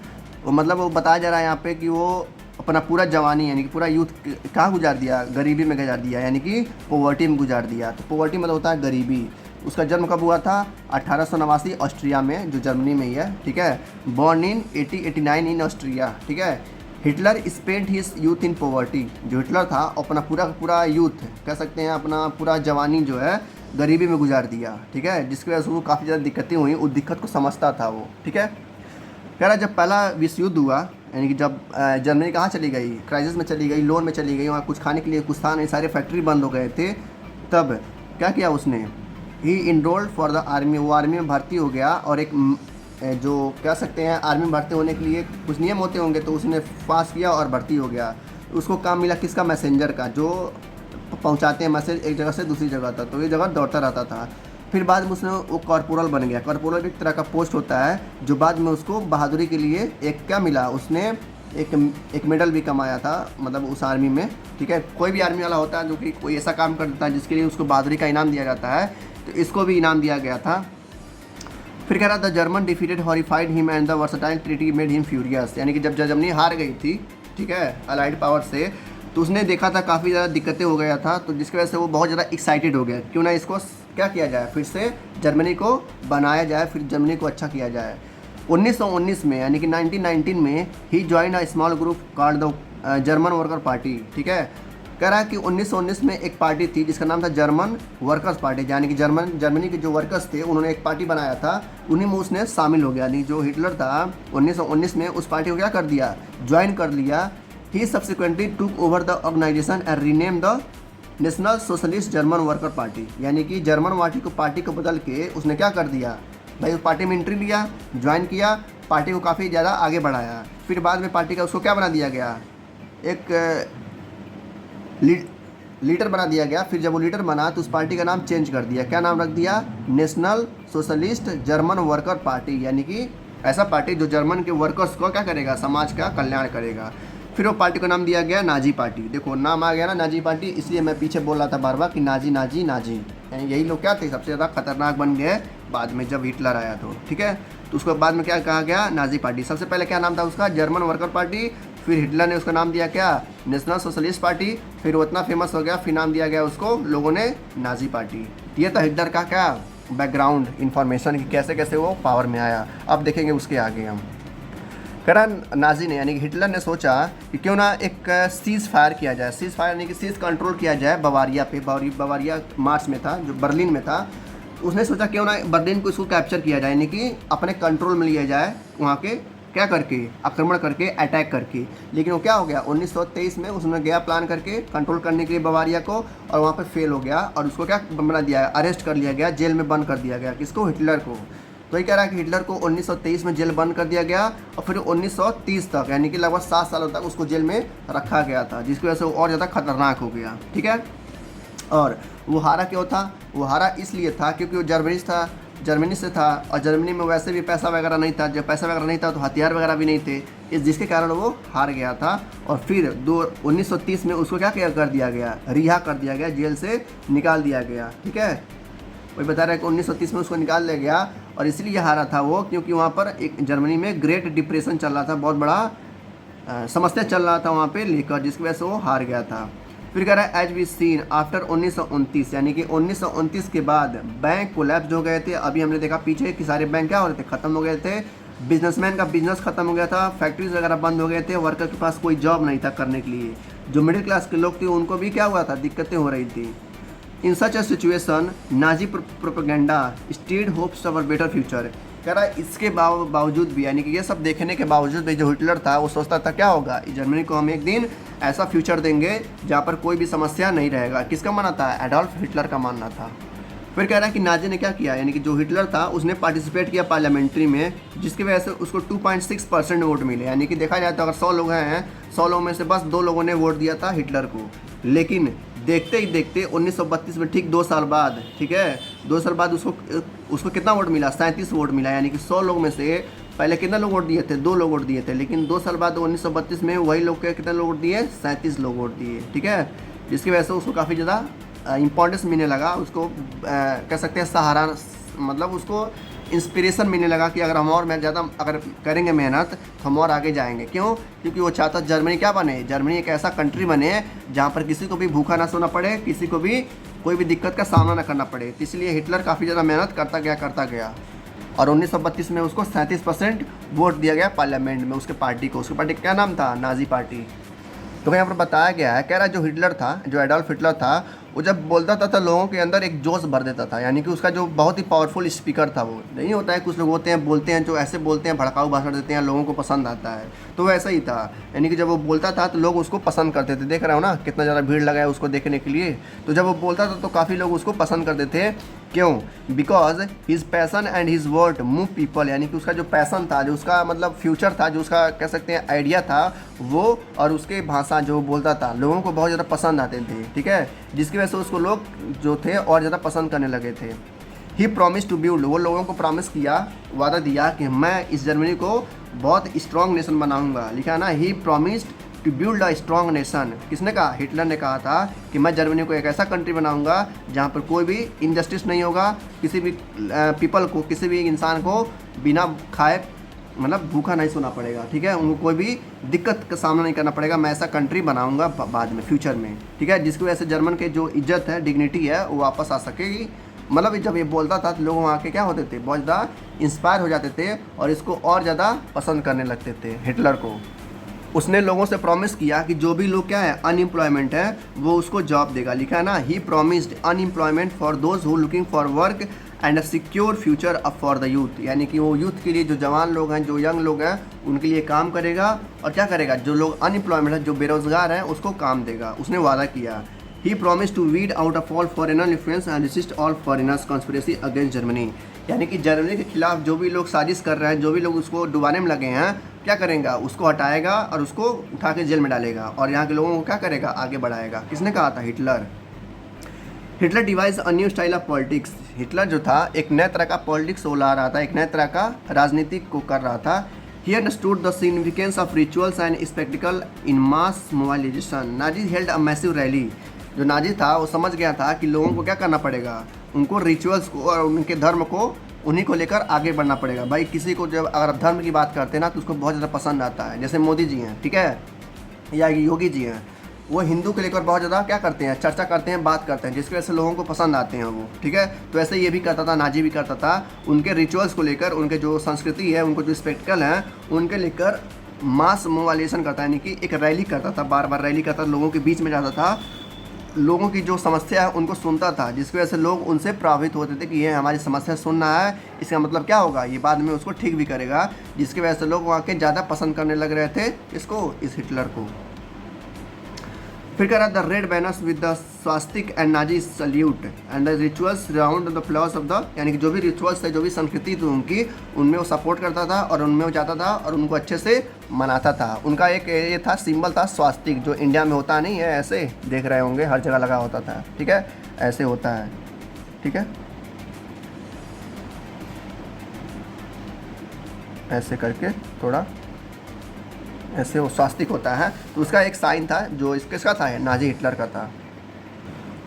वो मतलब वो बताया जा रहा है यहाँ पे कि वो अपना पूरा जवानी यानी कि पूरा यूथ कहाँ गुजार दिया, गरीबी में गुजार दिया, यानी कि पॉवर्टी में गुजार दिया। तो पॉवर्टी मतलब होता है गरीबी। उसका जन्म कब हुआ था? 1889 ऑस्ट्रिया में, जो जर्मनी में ही है, ठीक है। बॉर्न इन 1889 इन ऑस्ट्रिया, ठीक है। Hitler spent his youth in poverty, जो हिटलर था अपना पूरा यूथ कह सकते हैं, अपना पूरा जवानी जो है गरीबी में गुजार दिया, ठीक है, जिसकी वजह से वो काफ़ी ज़्यादा दिक्कतें हुई, उस दिक्कत को समझता था वो, ठीक है। कह रहा जब पहला विश्व युद्ध हुआ, यानी कि जब जर्मनी कहाँ चली गई, क्राइसिस में चली गई, लोन में चली गई, वहाँ कुछ खाने के लिए कुछ था नहीं, सारे फैक्ट्री बंद हो गए थे, तब क्या किया उसने, ही इनरोल्ड फॉर द आर्मी, वो आर्मी में भर्ती हो गया। और एक जो कह सकते हैं आर्मी में भर्ती होने के लिए कुछ नियम होते होंगे, तो उसने पास किया और भर्ती हो गया। उसको काम मिला किसका, मैसेंजर का, जो पहुंचाते हैं मैसेज एक जगह से दूसरी जगह तक, तो ये जगह दौड़ता रहता था। फिर बाद में उसने वो कॉर्पोरल बन गया। कॉर्पोरल एक तरह का पोस्ट होता है, जो बाद में उसको बहादुरी के लिए एक क्या मिला, उसने एक मेडल भी कमाया था, मतलब उस आर्मी में, ठीक है। कोई भी आर्मी वाला होता है जो कि कोई ऐसा काम कर देता है जिसके लिए उसको बहादुरी का इनाम दिया जाता है, तो इसको भी इनाम दिया गया था। फिर कह रहा था German defeated horrified him and the versatile treaty made him furious, यानी कि जब जर्मनी हार गई थी, ठीक है, अलाइड पावर से, तो उसने देखा था काफ़ी ज़्यादा दिक्कतें हो गया था, तो जिसकी वजह से वो बहुत ज़्यादा एक्साइटेड हो गया, क्यों ना इसको क्या किया जाए, फिर से जर्मनी को बनाया जाए, फिर जर्मनी को अच्छा किया जाए। 1919 में, यानी कि 1919 में ही join a small group called the German worker party, ठीक है। कह रहा है कि 1919 में एक पार्टी थी जिसका नाम था जर्मन वर्कर्स पार्टी, यानी कि जर्मनी के जो वर्कर्स थे उन्होंने एक पार्टी बनाया था, उन्हीं में उसने शामिल हो गया। यानी जो हिटलर था 1919 में उस पार्टी को क्या कर दिया, ज्वाइन कर लिया। He subsequently took over the organisation and rename the National Socialist German worker Party, यानी कि जर्मन पार्टी को बदल के उसने क्या कर दिया भाई, उस पार्टी में एंट्री लिया, ज्वाइन किया, पार्टी को काफ़ी ज़्यादा आगे बढ़ाया। फिर बाद में पार्टी का उसको क्या बना दिया गया, एक लीडर बना दिया गया। फिर जब वो लीडर बना तो उस पार्टी का नाम चेंज कर दिया, क्या नाम रख दिया, national Socialist German worker Party, यानी कि ऐसा पार्टी जो जर्मन के वर्कर्स को क्या करेगा, समाज का कल्याण करेगा। फिर वो पार्टी को नाम दिया गया नाजी पार्टी। देखो नाम आ गया ना नाजी पार्टी, इसलिए मैं पीछे बोल रहा था बार बार कि नाजी नाजी नाजी, यानी यही लोग क्या थे, सबसे ज़्यादा खतरनाक बन गए बाद में जब हिटलर आया तो, ठीक है। तो उसके बाद में क्या कहा गया, नाजी पार्टी। सबसे पहले क्या नाम था उसका, जर्मन वर्कर पार्टी। फिर हिटलर ने उसका नाम दिया क्या, नेशनल सोशलिस्ट पार्टी। फिर वो इतना फेमस हो गया, फिर नाम दिया गया उसको लोगों ने नाजी पार्टी। ये था हिटलर का क्या बैकग्राउंड इन्फॉर्मेशन कि कैसे कैसे वो पावर में आया। अब देखेंगे उसके आगे हम। कह रहा नाजी ने यानी कि हिटलर ने सोचा कि क्यों ना एक सीज़ फायर किया जाए। सीज़ फायर यानी कि सीज़ कंट्रोल किया जाए बवारिया पे। बवारिया मार्च में था, जो बर्लिन में था। उसने सोचा क्यों ना बर्लिन को इसको कैप्चर किया जाए, यानी कि अपने कंट्रोल में लिया जाए, वहाँ के क्या करके, आक्रमण करके, अटैक करके। लेकिन वो क्या हो गया, 1923 में उसने गया प्लान करके कंट्रोल करने के लिए बवारिया को, और वहाँ पे फेल हो गया और उसको क्या बना दिया, अरेस्ट कर लिया गया, जेल में बंद कर दिया गया। किसको, हिटलर को। तो ये कह रहा है कि हिटलर को 1923 में जेल बंद कर दिया गया और फिर 1930 तक यानी कि लगभग 7 सालों तक उसको जेल में रखा गया था, जिसकी वजह से वो और ज़्यादा खतरनाक हो गया, ठीक है। और वो हारा क्यों था, वो हारा इसलिए था क्योंकि वो जर्मनी से था, और जर्मनी में वैसे भी पैसा वगैरह नहीं था। जब पैसा वगैरह नहीं था तो हथियार वगैरह भी नहीं थे, जिसके कारण वो हार गया था। और फिर 1930 में उसको क्या कर दिया गया, रिहा कर दिया गया, जेल से निकाल दिया गया, ठीक है। वही बता रहा है कि 1930 में उसको निकाल लिया गया, और इसलिए हारा था वो क्योंकि वहाँ पर एक जर्मनी में ग्रेट डिप्रेशन चल रहा था, बहुत बड़ा समस्या चल रहा था वहाँ पे लेकर, जिसकी वजह से वो हार गया था। फिर कह रहा है एज वी सीन आफ्टर 1929, यानी कि 1929 के बाद बैंक कोलैप्स हो गए थे। अभी हमने देखा पीछे कि सारे बैंक क्या हो रहे थे, ख़त्म हो गए थे। बिजनेसमैन का बिजनेस खत्म हो गया था, फैक्ट्रीज वगैरह बंद हो गए थे, वर्कर के पास कोई जॉब नहीं था करने के लिए। जो मिडिल क्लास के लोग थे उनको भी क्या हुआ था, दिक्कतें हो रही थी। In such a situation Nazi propaganda stirred hopes of a better future. कह रहा है इसके बावजूद भी, यानी कि ये सब देखने के बावजूद भी जो हिटलर था वो सोचता था क्या होगा, जर्मनी को हम एक दिन ऐसा फ्यूचर देंगे जहाँ पर कोई भी समस्या नहीं रहेगा। किसका मानना था, एडोल्फ हिटलर का मानना था। फिर कह रहा है कि नाजी ने क्या किया, यानी कि जो हिटलर था उसने पार्टिसिपेट किया पार्लियामेंट्री में, जिसकी वजह से उसको 2.6% वोट मिले। यानी कि देखा जाए तो अगर 100 लोग हैं, 100 लोगों में से बस 2 लोगों ने वोट दिया था हिटलर को। लेकिन देखते ही देखते 1932 में ठीक 2 साल बाद, ठीक है, 2 साल बाद उसको कितना वोट मिला, 37 वोट मिला। यानी कि 100 लोग में से पहले कितना लोग वोट दिए थे, 2 लोग वोट दिए थे, लेकिन 2 साल बाद 1932 में वही लोग के कितने लोग वोट दिए, 37 लोग वोट दिए, ठीक है। जिसकी वजह से उसको काफ़ी ज़्यादा इंपॉर्टेंस मिलने लगा, उसको कह सकते हैं सहारा, मतलब उसको इंस्पिरेशन मिलने लगा कि अगर हम और ज़्यादा अगर करेंगे मेहनत तो हम और आगे जाएंगे। क्यों, क्योंकि वो चाहता जर्मनी क्या बने, जर्मनी एक ऐसा कंट्री बने जहाँ पर किसी को भी भूखा ना सोना पड़े, किसी को भी कोई भी दिक्कत का सामना ना करना पड़े। तो इसलिए हिटलर काफ़ी ज़्यादा मेहनत करता गया और 1932 में उसको 37% वोट दिया गया पार्लियामेंट में उसके पार्टी को। उसकी पार्टी का क्या नाम था, नाजी पार्टी। तो यहाँ पर बताया गया है, कह रहा है जो हिटलर था, जो एडोल्फ हिटलर था, वो जब बोलता था तो लोगों के अंदर एक जोश भर देता था। यानी कि उसका जो बहुत ही पावरफुल स्पीकर था, वो नहीं होता है, कुछ लोग होते हैं बोलते हैं जो ऐसे बोलते हैं, भड़काऊ भाषण देते हैं, लोगों को पसंद आता है, तो वैसा ही था। यानी कि जब वो बोलता था तो लोग उसको पसंद करते थे। देख रहे हो ना कितना ज़्यादा भीड़ लगा है उसको देखने के लिए। तो जब वो बोलता था तो काफ़ी लोग उसको पसंद करते थे। क्यों, because his passion and his word move people. यानी कि उसका जो पैसन था, जो उसका मतलब फ्यूचर था, जो उसका कह सकते हैं आइडिया था, वो और उसके भाषा जो बोलता था लोगों को बहुत ज़्यादा पसंद आते थे, ठीक है। जिसकी वजह से उसको लोग जो थे और ज़्यादा पसंद करने लगे थे। ही प्रॉमिस टू बिल्ड, वो लोगों को प्रॉमिस किया, वादा दिया कि मैं इस जर्मनी को बहुत स्ट्रॉन्ग नेशन बनाऊंगा। लिखा ना, he promised to build a strong nation. किसने कहा, हिटलर ने कहा था कि मैं जर्मनी को एक ऐसा कंट्री बनाऊंगा जहाँ पर कोई भी इनजस्टिस नहीं होगा, किसी भी पीपल को, किसी भी इंसान को बिना खाए मतलब भूखा नहीं सोना पड़ेगा, ठीक है। उनको कोई भी दिक्कत का सामना नहीं करना पड़ेगा। मैं ऐसा कंट्री बनाऊंगा बाद में, फ्यूचर में, ठीक है। जिसकी वजह से जर्मन के जो इज्जत है, डिग्निटी है, वो वापस आ सकेगी। मतलब जब ये बोलता था तो लोग वहाँ के क्या होते थे, बहुत ज़्यादा इंस्पायर हो जाते थे और इसको और ज़्यादा पसंद करने लगते थे हिटलर को। उसने लोगों से प्रॉमिस किया कि जो भी लोग क्या है अनएम्प्लॉयमेंट है वो उसको जॉब देगा। लिखा है ना, he promised unemployment for those who looking for work and a secure future up for the youth, यानी कि वो यूथ के लिए, जो जवान लोग हैं, जो यंग लोग हैं, उनके लिए काम करेगा और क्या करेगा, जो लोग अनएम्प्लॉयमेंट है, जो बेरोजगार हैं, उसको काम देगा। उसने वादा किया। He promise to weed out of all foreigner influence and resist all foreigners conspiracy against Germany, यानी कि जर्मनी के खिलाफ जो भी लोग साजिश कर रहे हैं, जो भी लोग उसको डुबाने में लगे हैं, क्या करेगा, उसको हटाएगा और उसको उठा के जेल में डालेगा और यहाँ के लोगों को क्या करेगा, आगे बढ़ाएगा। किसने कहा था? Hitler. Hitler device a new style of politics, Hitler जो था एक नए तरह का पॉलिटिक्स वो ला रहा था, एक नए तरह का राजनीतिक को कर रहा था। He understood the significance of rituals and spectacle in mass mobilisation. Nazi held a massive rally, जो नाजी था वो समझ गया था कि लोगों को क्या करना पड़ेगा, उनको रिचुअल्स को और उनके धर्म को, उन्हीं को लेकर आगे बढ़ना पड़ेगा। भाई किसी को जब अगर धर्म की बात करते हैं ना तो उसको बहुत ज़्यादा पसंद आता है, जैसे मोदी जी हैं, ठीक है, या योगी जी हैं, वो हिंदू को लेकर बहुत ज़्यादा क्या करते हैं, चर्चा करते हैं, बात करते हैं, जिसकी वजह से लोगों को पसंद आते हैं वो, ठीक है। तो ऐसे ये भी करता था, नाजी भी करता था, उनके रिचुअल्स को लेकर, उनके जो संस्कृति है, उनको जो स्पेक्टिकल हैं, उनके लेकर मास मोबाइलेशन करता है, यानी कि एक रैली करता था, बार बार रैली करता था, लोगों के बीच में जाता था, लोगों की जो समस्या है उनको सुनता था, जिसकी वजह से लोग उनसे प्रभावित होते थे कि ये हमारी समस्या सुन रहा है, इसका मतलब क्या होगा, ये बाद में उसको ठीक भी करेगा, जिसकी वजह से लोग वहाँ के ज़्यादा पसंद करने लग रहे थे इसको, इस हिटलर को। फिर कह रहा the red banners with the swastika and Nazi salute and the rituals round the floss of the, यानी कि जो भी रिचुअल्स थे, जो भी संस्कृति थी उनकी, उनमें वो सपोर्ट करता था और उनमें वो जाता था और उनको अच्छे से मनाता था। उनका एक ये था, सिंबल था स्वास्तिक, जो इंडिया में होता नहीं है, ऐसे देख रहे होंगे हर जगह लगा होता था, ठीक है, ऐसे होता है, ठीक है, ऐसे करके थोड़ा ऐसे वो स्वास्तिक होता है, तो उसका एक साइन था जो इसका था, नाजी हिटलर का था।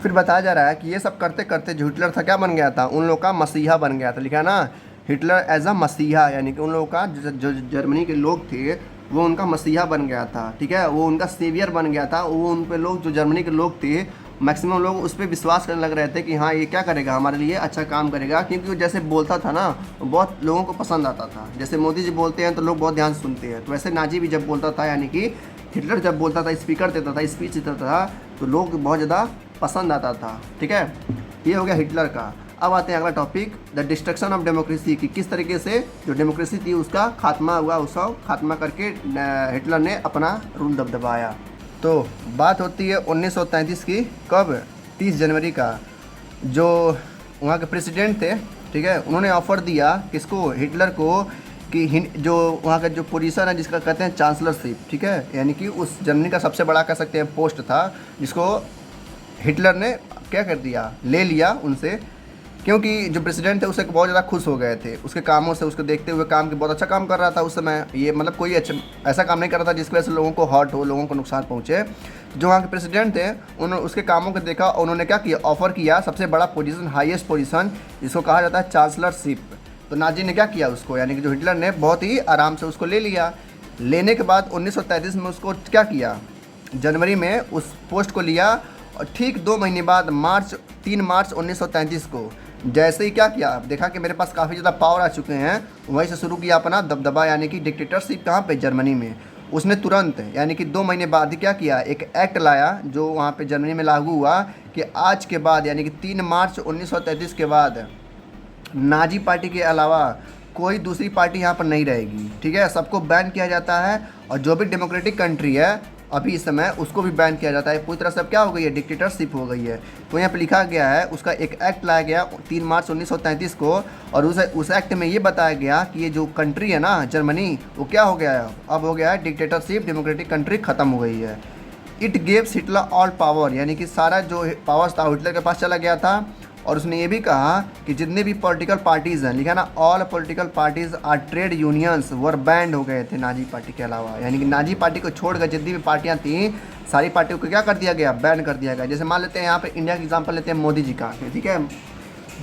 फिर बताया जा रहा है कि ये सब करते करते जो हिटलर था क्या बन गया था, उन लोगों का मसीहा बन गया था। लिखा है ना, हिटलर एज अ मसीहा, यानी कि उन लोगों का जो जर्मनी के लोग थे वो उनका मसीहा बन गया था, ठीक है, वो उनका सेवियर बन गया था। वो उन पे लोग, जो जर्मनी के लोग थे, मैक्सिमम लोग उस पर विश्वास करने लग रहे थे कि हाँ ये क्या करेगा, हमारे लिए अच्छा काम करेगा, क्योंकि वो जैसे बोलता था ना बहुत लोगों को पसंद आता था। जैसे मोदी जी बोलते हैं तो लोग बहुत ध्यान से सुनते हैं, तो वैसे नाजी भी जब बोलता था, यानी कि हिटलर जब बोलता था, स्पीकर देता था, स्पीच देता था, तो लोग बहुत ज़्यादा पसंद आता था, ठीक है। ये हो गया हिटलर का। अब आते हैं अगला topic, the destruction of democracy, की किस तरीके से जो डेमोक्रेसी थी उसका खात्मा हुआ, उसका खात्मा करके हिटलर ने अपना रूल दबदबाया। तो बात होती है 1933 की, कब, 30 जनवरी का। जो वहाँ के प्रेसिडेंट थे, ठीक है, उन्होंने ऑफ़र दिया किसको, हिटलर को, कि जो वहाँ का जो पोजीशन है जिसका कहते हैं चांसलरशिप, ठीक है, यानी कि उस जर्मनी का सबसे बड़ा कह सकते हैं पोस्ट था, जिसको हिटलर ने क्या कर दिया, ले लिया उनसे, क्योंकि जो प्रेसिडेंट थे उससे बहुत ज़्यादा खुश हो गए थे उसके कामों से, उसको देखते हुए काम के, बहुत अच्छा काम कर रहा था उस समय, ये मतलब कोई अच्छा ऐसा काम नहीं कर रहा था जिसकी वजह से लोगों को हर्ट हो, लोगों को नुकसान पहुँचे। जो वहाँ के प्रेसिडेंट थे उन्होंने उसके कामों को देखा और उन्होंने क्या किया, ऑफ़र किया सबसे बड़ा पोजीशन, हाईएस्ट पोजीशन, जिसको कहा जाता है चांसलरशिप। तो नाजी ने क्या किया उसको, यानी कि जो हिटलर ने बहुत ही आराम से उसको ले लिया। लेने के बाद 1933 में उसको क्या किया, जनवरी में उस पोस्ट को लिया, और ठीक 2 महीने बाद 3 मार्च 1933 को जैसे ही क्या किया, देखा कि मेरे पास काफ़ी ज़्यादा पावर आ चुके हैं, वहीं से शुरू किया अपना दबदबा, यानी कि डिक्टेटरशिप। कहाँ पे, जर्मनी में। उसने तुरंत, यानी कि 2 महीने बाद ही क्या किया, एक एक्ट लाया जो वहाँ पे जर्मनी में लागू हुआ कि आज के बाद, यानी कि 3 मार्च 1933 के बाद नाजी पार्टी के अलावा कोई दूसरी पार्टी यहाँ पर नहीं रहेगी, ठीक है, सबको बैन किया जाता है। और जो भी डेमोक्रेटिक कंट्री है अभी इस समय, उसको भी बैन किया जाता है। पूरी तरह से अब क्या हो गई है, डिक्टेटरशिप हो गई है। तो यहाँ पे लिखा गया है, उसका एक एक्ट लाया गया 3 मार्च 1933 को, और उस एक्ट में ये बताया गया कि ये जो कंट्री है ना जर्मनी, वो क्या हो गया है, अब हो गया है डिक्टेटरशिप, डेमोक्रेटिक कंट्री ख़त्म हो गई है। इट गेव्स हिटलर ऑल पावर, यानी कि सारा जो पावर्स था हिटलर के पास चला गया था। और उसने ये भी कहा कि जितने भी पॉलिटिकल पार्टीज़ हैं, लिखा ना, all political parties are trade unions were banned हो गए थे नाजी पार्टी के अलावा, यानी कि नाजी पार्टी को छोड़कर जितनी भी पार्टियां थी, सारी पार्टियों को क्या कर दिया गया, बैन कर दिया गया। जैसे मान लेते हैं यहाँ पे इंडिया का एग्जांपल लेते हैं मोदी जी का, ठीक है,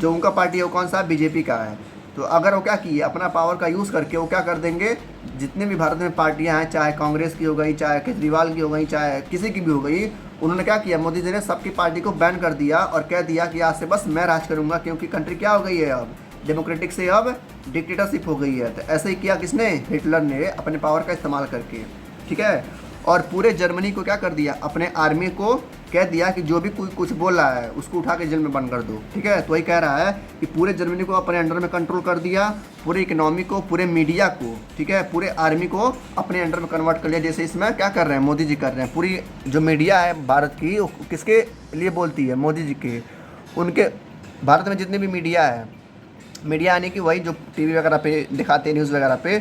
जो उनका पार्टी है वो कौन सा, बीजेपी का है। तो अगर वो क्या किए, अपना पावर का यूज़ करके वो क्या कर देंगे, जितने भी भारत में पार्टियाँ हैं, चाहे कांग्रेस की हो गई, चाहे केजरीवाल की हो गई, चाहे किसी की भी हो गई, उन्होंने क्या किया, मोदी जी ने सबकी पार्टी को बैन कर दिया और कह दिया कि आज से बस मैं राज करूंगा, क्योंकि कंट्री क्या हो गई है, अब डेमोक्रेटिक से अब डिक्टेटरशिप हो गई है। तो ऐसे ही किया किसने, हिटलर ने, अपने पावर का इस्तेमाल करके। ठीक है। और पूरे जर्मनी को क्या कर दिया, अपने आर्मी को कह दिया कि जो भी कोई कुछ बोल रहा है उसको उठा के जेल में बंद कर दो, ठीक है। तो वही कह रहा है कि पूरे जर्मनी को अपने अंडर में कंट्रोल कर दिया, पूरे इकोनॉमी को, पूरे मीडिया को, ठीक है, पूरे आर्मी को अपने अंडर में कन्वर्ट कर लिया। जैसे इसमें क्या कर रहे हैं, मोदी जी कर रहे हैं। पूरी जो मीडिया है भारत की किसके लिए बोलती है, मोदी जी के। उनके भारत में जितने भी मीडिया है, मीडिया यानी कि वही जो टीवी वगैरह पे दिखाते हैं, न्यूज़ वगैरह पे,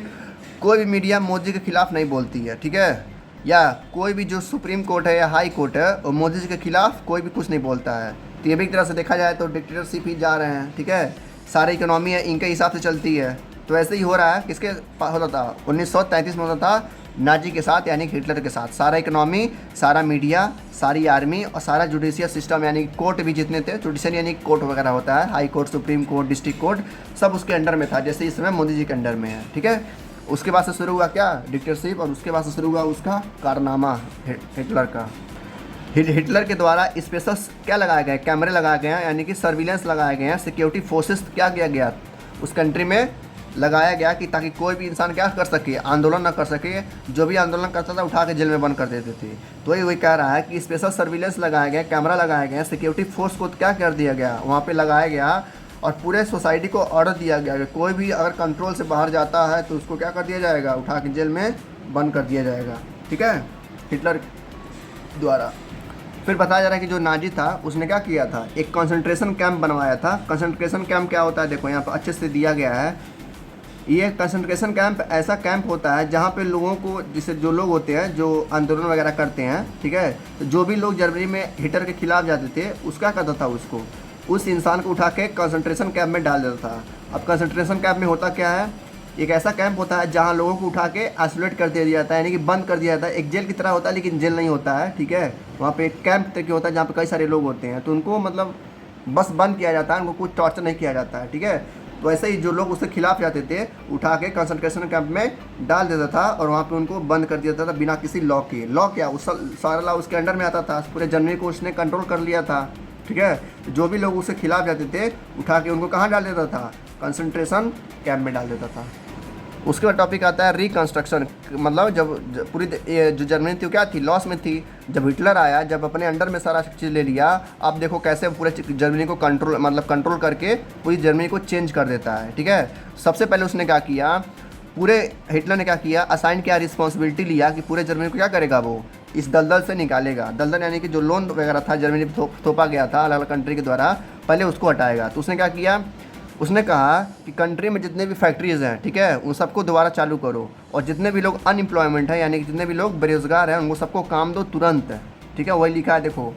कोई भी मीडिया मोदी के खिलाफ नहीं बोलती है, ठीक है। या कोई भी जो सुप्रीम कोर्ट है या हाई कोर्ट है वो मोदी जी के खिलाफ कोई भी कुछ नहीं बोलता है। तो ये भी एक तरह से देखा जाए तो डिक्टेटरशिप ही जा रहे हैं, ठीक है। सारी इकोनॉमी है इनके हिसाब से चलती है। तो ऐसे ही हो रहा है, किसके होता था 1933 में होता था, नाजी के साथ यानी कि हिटलर के साथ। सारा इकोनॉमी, सारा मीडिया, सारी आर्मी और सारा जुडिशियल सिस्टम यानी कोर्ट भी जितने थे, जुडिशियल यानी कोर्ट वगैरह होता है, high court, supreme court, district court, सब उसके अंडर में था, जैसे इस समय मोदी जी के अंडर में है, ठीक है। उसके बाद से शुरू हुआ क्या, डिक्टेटरशिप, और उसके बाद से शुरू हुआ उसका कारनामा हिटलर का। हिटलर के द्वारा स्पेशल क्या लगाए गए, कैमरे लगाए गए हैं, यानी कि सर्विलेंस लगाए गए हैं, सिक्योरिटी फोर्सेस क्या किया गया उस कंट्री में लगाया गया कि ताकि कोई भी इंसान क्या कर सके, आंदोलन ना कर सके। जो भी आंदोलन करता था उठा के जेल में बंद कर देते थे। तो वही कह रहा है कि स्पेशल सर्विलेंस लगाए गए, कैमरा लगाए गए, सिक्योरिटी फोर्स को क्या कर दिया गया, वहाँ पे लगाया गया, और पूरे सोसाइटी को ऑर्डर दिया गया कि कोई भी अगर कंट्रोल से बाहर जाता है तो उसको क्या कर दिया जाएगा, उठा के जेल में बंद कर दिया जाएगा, ठीक है, हिटलर द्वारा। फिर बताया जा रहा है कि जो नाजी था उसने क्या किया था, एक कंसंट्रेशन कैंप बनवाया था। कंसंट्रेशन कैंप क्या होता है, देखो यहाँ पर अच्छे से दिया गया है। ये कंसंट्रेशन कैंप ऐसा कैंप होता है जहाँ पे लोगों को, जैसे जो लोग होते हैं जो आंदोलन वगैरह करते हैं, ठीक है, तो जो भी लोग जर्मनी में हिटलर के खिलाफ जाते थे उसका करता था, उसको उस इंसान को उठा के कंसंट्रेशन कैंप में डाल देता था। अब कंसंट्रेशन कैंप में होता क्या है, एक ऐसा कैंप होता है जहाँ लोगों को उठा के आइसोलेट कर दिया जाता है, यानी कि बंद कर दिया जाता है। एक जेल की तरह होता है लेकिन जेल नहीं होता है, ठीक है। वहाँ पे एक कैंप तक होता है जहाँ पे कई सारे लोग होते हैं, तो उनको मतलब बस बंद किया जाता है, उनको कुछ टॉर्चर नहीं किया जाता है, ठीक है। तो ऐसे ही जो लोग उसके खिलाफ जाते थे उठा के कंसंट्रेशन कैंप में डाल देता था और वहाँ पे उनको बंद कर दिया जाता था बिना किसी लॉ के। लॉ क्या, उस सारा लॉ उसके अंडर में आता था, पूरे जर्मनी को उसने कंट्रोल कर लिया था, ठीक है। जो भी लोग उसके खिलाफ जाते थे उठा के उनको कहाँ डाल देता था, कंसंट्रेशन कैंप में डाल देता था। उसके बाद टॉपिक आता है रिकंस्ट्रक्शन, मतलब जब पूरी जो जर्मनी थी वो क्या थी, लॉस में थी। जब हिटलर आया, जब अपने अंडर में सारा चीज़ ले लिया, आप देखो कैसे पूरे जर्मनी को कंट्रोल करके पूरी जर्मनी को चेंज कर देता है, ठीक है। सबसे पहले उसने क्या किया, पूरे हिटलर ने क्या किया, असाइन किया, रिस्पॉन्सिबिलिटी लिया कि पूरे जर्मनी को क्या करेगा, वो इस दलदल से निकालेगा। दलदल यानी कि जो लोन वगैरह था जर्मनी पर थोपा गया था अलग अलग कंट्री के द्वारा, पहले उसको हटाएगा। तो उसने क्या किया, उसने कहा कि कंट्री में जितने भी फैक्ट्रीज़ हैं, ठीक है, उन सबको दोबारा चालू करो, और जितने भी लोग अनएम्प्लॉयमेंट है यानी कि जितने भी लोग बेरोजगार हैं उनको सबको काम दो तुरंत, ठीक है। वही लिखा है, देखो,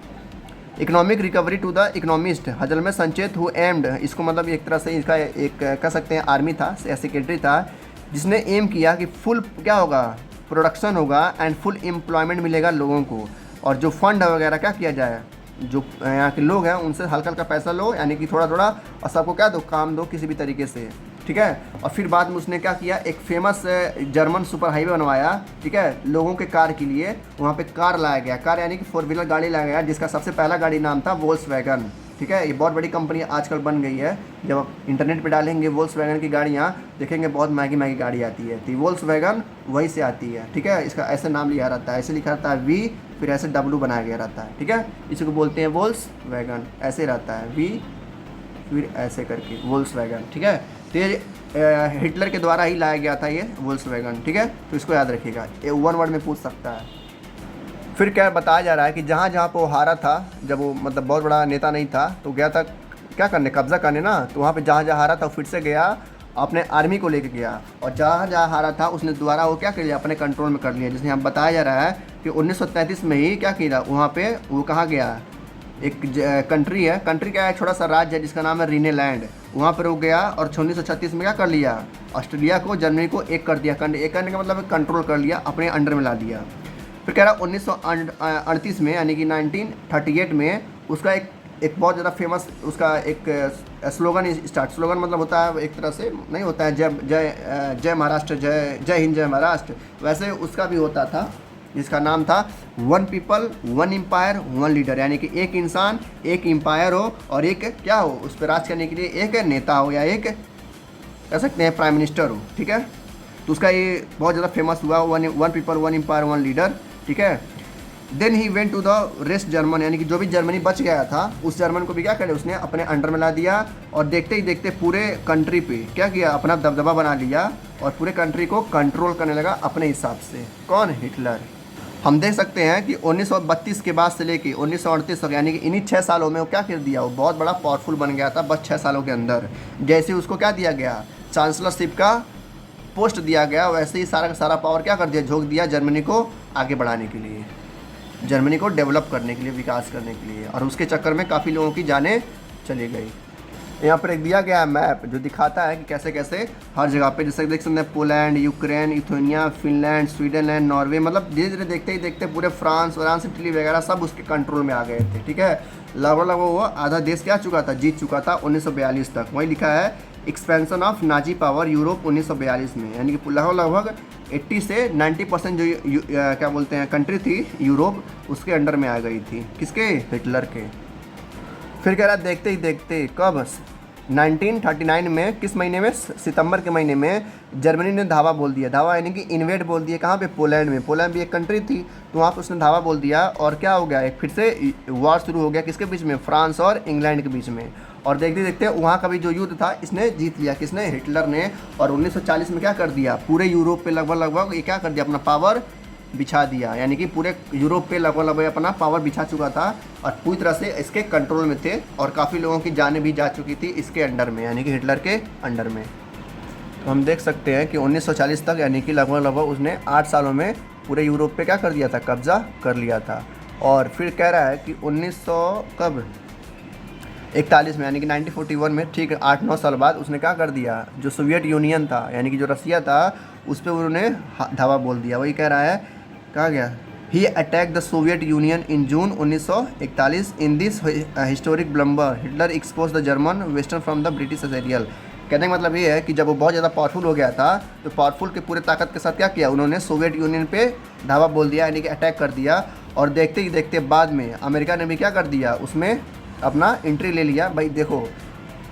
economic recovery to the economist Hjalmar में संचेत हु एम्ड, इसको मतलब एक तरह से इसका एक कह सकते हैं आर्मी था, सेक्रेटरी था, जिसने एम किया कि फुल क्या होगा, प्रोडक्शन होगा एंड फुल एम्प्लॉयमेंट मिलेगा लोगों को, और जो फंड वगैरह क्या किया जाए, जो यहाँ के लोग हैं उनसे हल्का हल्का पैसा लो, यानी कि थोड़ा थोड़ा, और सबको क्या दो, काम दो किसी भी तरीके से, ठीक है। और फिर बाद में उसने क्या किया, एक फेमस जर्मन सुपर हाईवे बनवाया, ठीक है, लोगों के कार के लिए। वहाँ पे कार लाया गया, कार यानी कि 4 व्हीलर गाड़ी लाया गया, जिसका सबसे पहला गाड़ी नाम था वोल्क्सवैगन, ठीक है। ये बहुत बड़ी कंपनी आजकल बन गई है। जब आप इंटरनेट पे डालेंगे वोल्क्सवैगन की गाड़ियाँ, देखेंगे बहुत महंगी महंगी गाड़ी आती है, तो वोल्क्सवैगन वहीं से आती है, ठीक है। इसका ऐसे नाम लिखा रहता है, ऐसे लिखा रहता है वी, फिर ऐसे W बनाया गया रहता है, ठीक है। इसी को बोलते हैं वोल्क्सवैगन, ऐसे रहता है वी फिर ऐसे करके वोल्क्सवैगन, ठीक है। तो ये हिटलर के द्वारा ही लाया गया था ये वोल्क्सवैगन, ठीक है। तो इसको याद रखिएगा, ये 1 वर्ड में पूछ सकता है। फिर क्या बताया जा रहा है कि जहाँ जहाँ पर वो हारा था, जब वो मतलब बहुत बड़ा नेता नहीं था तो गया था क्या करने, कब्जा करने ना, तो वहाँ पे जहाँ जहाँ हारा था फिर से गया, अपने आर्मी को लेके गया, और जहाँ जहाँ हारा था उसने दोबारा वो क्या कर लिया, अपने कंट्रोल में कर लिया। जैसे यहाँ बताया जा रहा है कि 1933 में ही क्या किया, वहाँ पे वो कहाँ गया, एक कंट्री है, कंट्री क्या है, छोटा सा राज्य है जिसका नाम है रीनेलैंड, वहाँ पर वो गया और 1936 में क्या कर लिया, ऑस्ट्रेलिया को, जर्मनी को एक कर दिया। एक करने का मतलब कंट्रोल कर लिया, अपने अंडर में ला दिया। फिर कह रहा 1938 में यानी कि 1938 में उसका एक बहुत ज़्यादा फेमस उसका एक स्लोगन स्लोगन मतलब होता है एक तरह से, नहीं होता है जय जय जय महाराष्ट्र, जय हिंद जय महाराष्ट्र, वैसे उसका भी होता था, जिसका नाम था 1 पीपल 1 एम्पायर 1 लीडर, यानी कि एक इंसान एक एम्पायर हो और एक क्या हो, उस पर राज करने के लिए एक नेता हो या एक कह सकते हैं प्राइम मिनिस्टर हो, ठीक है। तो उसका ये बहुत ज़्यादा फेमस हुआ, one people one empire one leader, ठीक है। Then he went to the rest German, यानी कि जो भी जर्मनी बच गया था उस जर्मन को भी क्या करे उसने अपने अंडर में ला दिया, और देखते ही देखते पूरे कंट्री पे क्या किया, अपना दबदबा बना लिया और पूरे कंट्री को कंट्रोल करने लगा अपने हिसाब से। कौन? हिटलर। हम देख सकते हैं कि 1932 के बाद से लेके 1938 तक, यानी कि इन्हीं 6 सालों में वो क्या कर दिया, वो बहुत बड़ा पावरफुल बन गया था बस 6 सालों के अंदर। जैसे उसको क्या दिया गया, चांसलरशिप का पोस्ट दिया गया, वैसे ही सारा का सारा पावर क्या कर दिया, झोंक दिया जर्मनी को आगे बढ़ाने के लिए, जर्मनी को डेवलप करने के लिए, विकास करने के लिए, और उसके चक्कर में काफ़ी लोगों की जानें चली गई। यहाँ पर एक दिया गया है मैप जो दिखाता है कि कैसे कैसे हर जगह पे, जैसे देख सकते हैं पोलैंड, यूक्रेन, इथोनिया, फिनलैंड, स्वीडनलैंड, नॉर्वे, मतलब धीरे धीरे देखते ही देखते पूरे फ्रांस इटली वगैरह सब उसके कंट्रोल में आ गए थे, ठीक है। लगभग वो आधा देश क्या चुका था, जीत चुका था 1942 तक। वही लिखा है expansion of Nazi power Europe 1942 में, यानी कि लगभग 80 से 90% जो क्या बोलते हैं कंट्री थी यूरोप, उसके अंडर में आ गई थी। किसके? हिटलर के। फिर कह रहा देखते ही देखते कब 1939 में, किस महीने में, सितंबर के महीने में जर्मनी ने धावा बोल दिया। धावा यानी कि इन्वेड बोल दिया। कहाँ पे? पोलैंड में। पोलैंड भी एक कंट्री थी, तो वहाँ पर उसने धावा बोल दिया, और क्या हो गया, एक फिर से वॉर शुरू हो गया। किसके बीच में? फ्रांस और इंग्लैंड के बीच में। और देखते देखते वहाँ का भी जो युद्ध था इसने जीत लिया। किसने? हिटलर ने। और 1940 में क्या कर दिया, पूरे यूरोप पे लगभग ये क्या कर दिया, अपना पावर बिछा दिया, यानी कि पूरे यूरोप पे लगभग अपना पावर बिछा चुका था और पूरी तरह से इसके कंट्रोल में थे, और काफ़ी लोगों की जानें भी जा चुकी थी इसके अंडर में, यानी कि हिटलर के अंडर में। तो हम देख सकते हैं कि 1940 तक, यानी कि लगभग उसने 8 सालों में पूरे यूरोप पे क्या कर दिया था, कब्जा कर लिया था। और फिर कह रहा है कि 1941 में, यानी कि 1941 में, ठीक 8-9 साल बाद उसने क्या कर दिया, जो सोवियत यूनियन था यानी कि जो रसिया था, उस पर उन्होंने धावा बोल दिया। वही कह रहा है, कहा गया, he attack the Soviet Union in June 1941 in this historic blunder Hitler expose the German western from the British aerial. कहने का मतलब ये है कि जब वो बहुत ज़्यादा पावरफुल हो गया था, तो पावरफुल के पूरे ताकत के साथ क्या किया उन्होंने, सोवियत यूनियन पे धावा बोल दिया, यानी कि अटैक कर दिया। और देखते ही देखते बाद में अमेरिका ने भी क्या कर दिया, उसमें अपना एंट्री ले लिया। भाई देखो,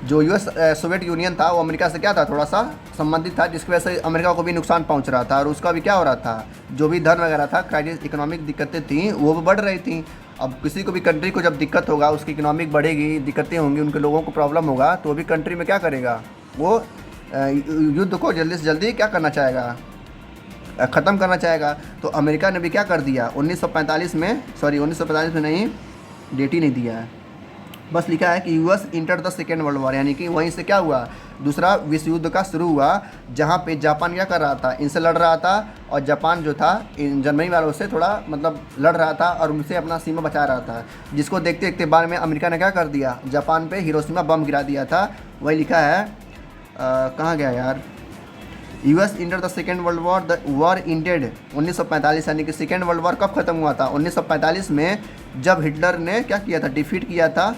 जो सोवियत यूनियन था वो अमेरिका से क्या था, थोड़ा सा संबंधित था, जिसकी वजह से अमेरिका को भी नुकसान पहुंच रहा था, और उसका भी क्या हो रहा था, जो भी धन वगैरह था, क्राइसिस, इकोनॉमिक दिक्कतें थी, वो भी बढ़ रही थी। अब किसी को भी कंट्री को जब दिक्कत होगा, उसकी इकोनॉमिक बढ़ेगी, दिक्कतें होंगी, उनके लोगों को प्रॉब्लम होगा, तो वो भी कंट्री में क्या करेगा, वो युद्ध को जल्दी से जल्दी क्या करना चाहेगा, ख़त्म करना चाहेगा। तो अमेरिका ने भी क्या कर दिया 1945 में नहीं, डेट ही नहीं दिया है, बस लिखा है कि US enter the second world war, यानी कि वहीं से क्या हुआ, दूसरा विश्व युद्ध का शुरू हुआ, जहाँ पे जापान क्या कर रहा था, इनसे लड़ रहा था, और जापान जो था इन जर्मनी वालों से थोड़ा मतलब लड़ रहा था और उनसे अपना सीमा बचा रहा था, जिसको देखते देखते बाद में अमेरिका ने क्या कर दिया, जापान पे हिरोशिमा बम गिरा दिया था। वही लिखा है, कहाँ गया यार, US enter the second world war, the war ended 1945, यानी कि सेकेंड वर्ल्ड वॉर कब खत्म हुआ था, 1945 में, जब हिटलर ने क्या किया था, डिफीट किया था,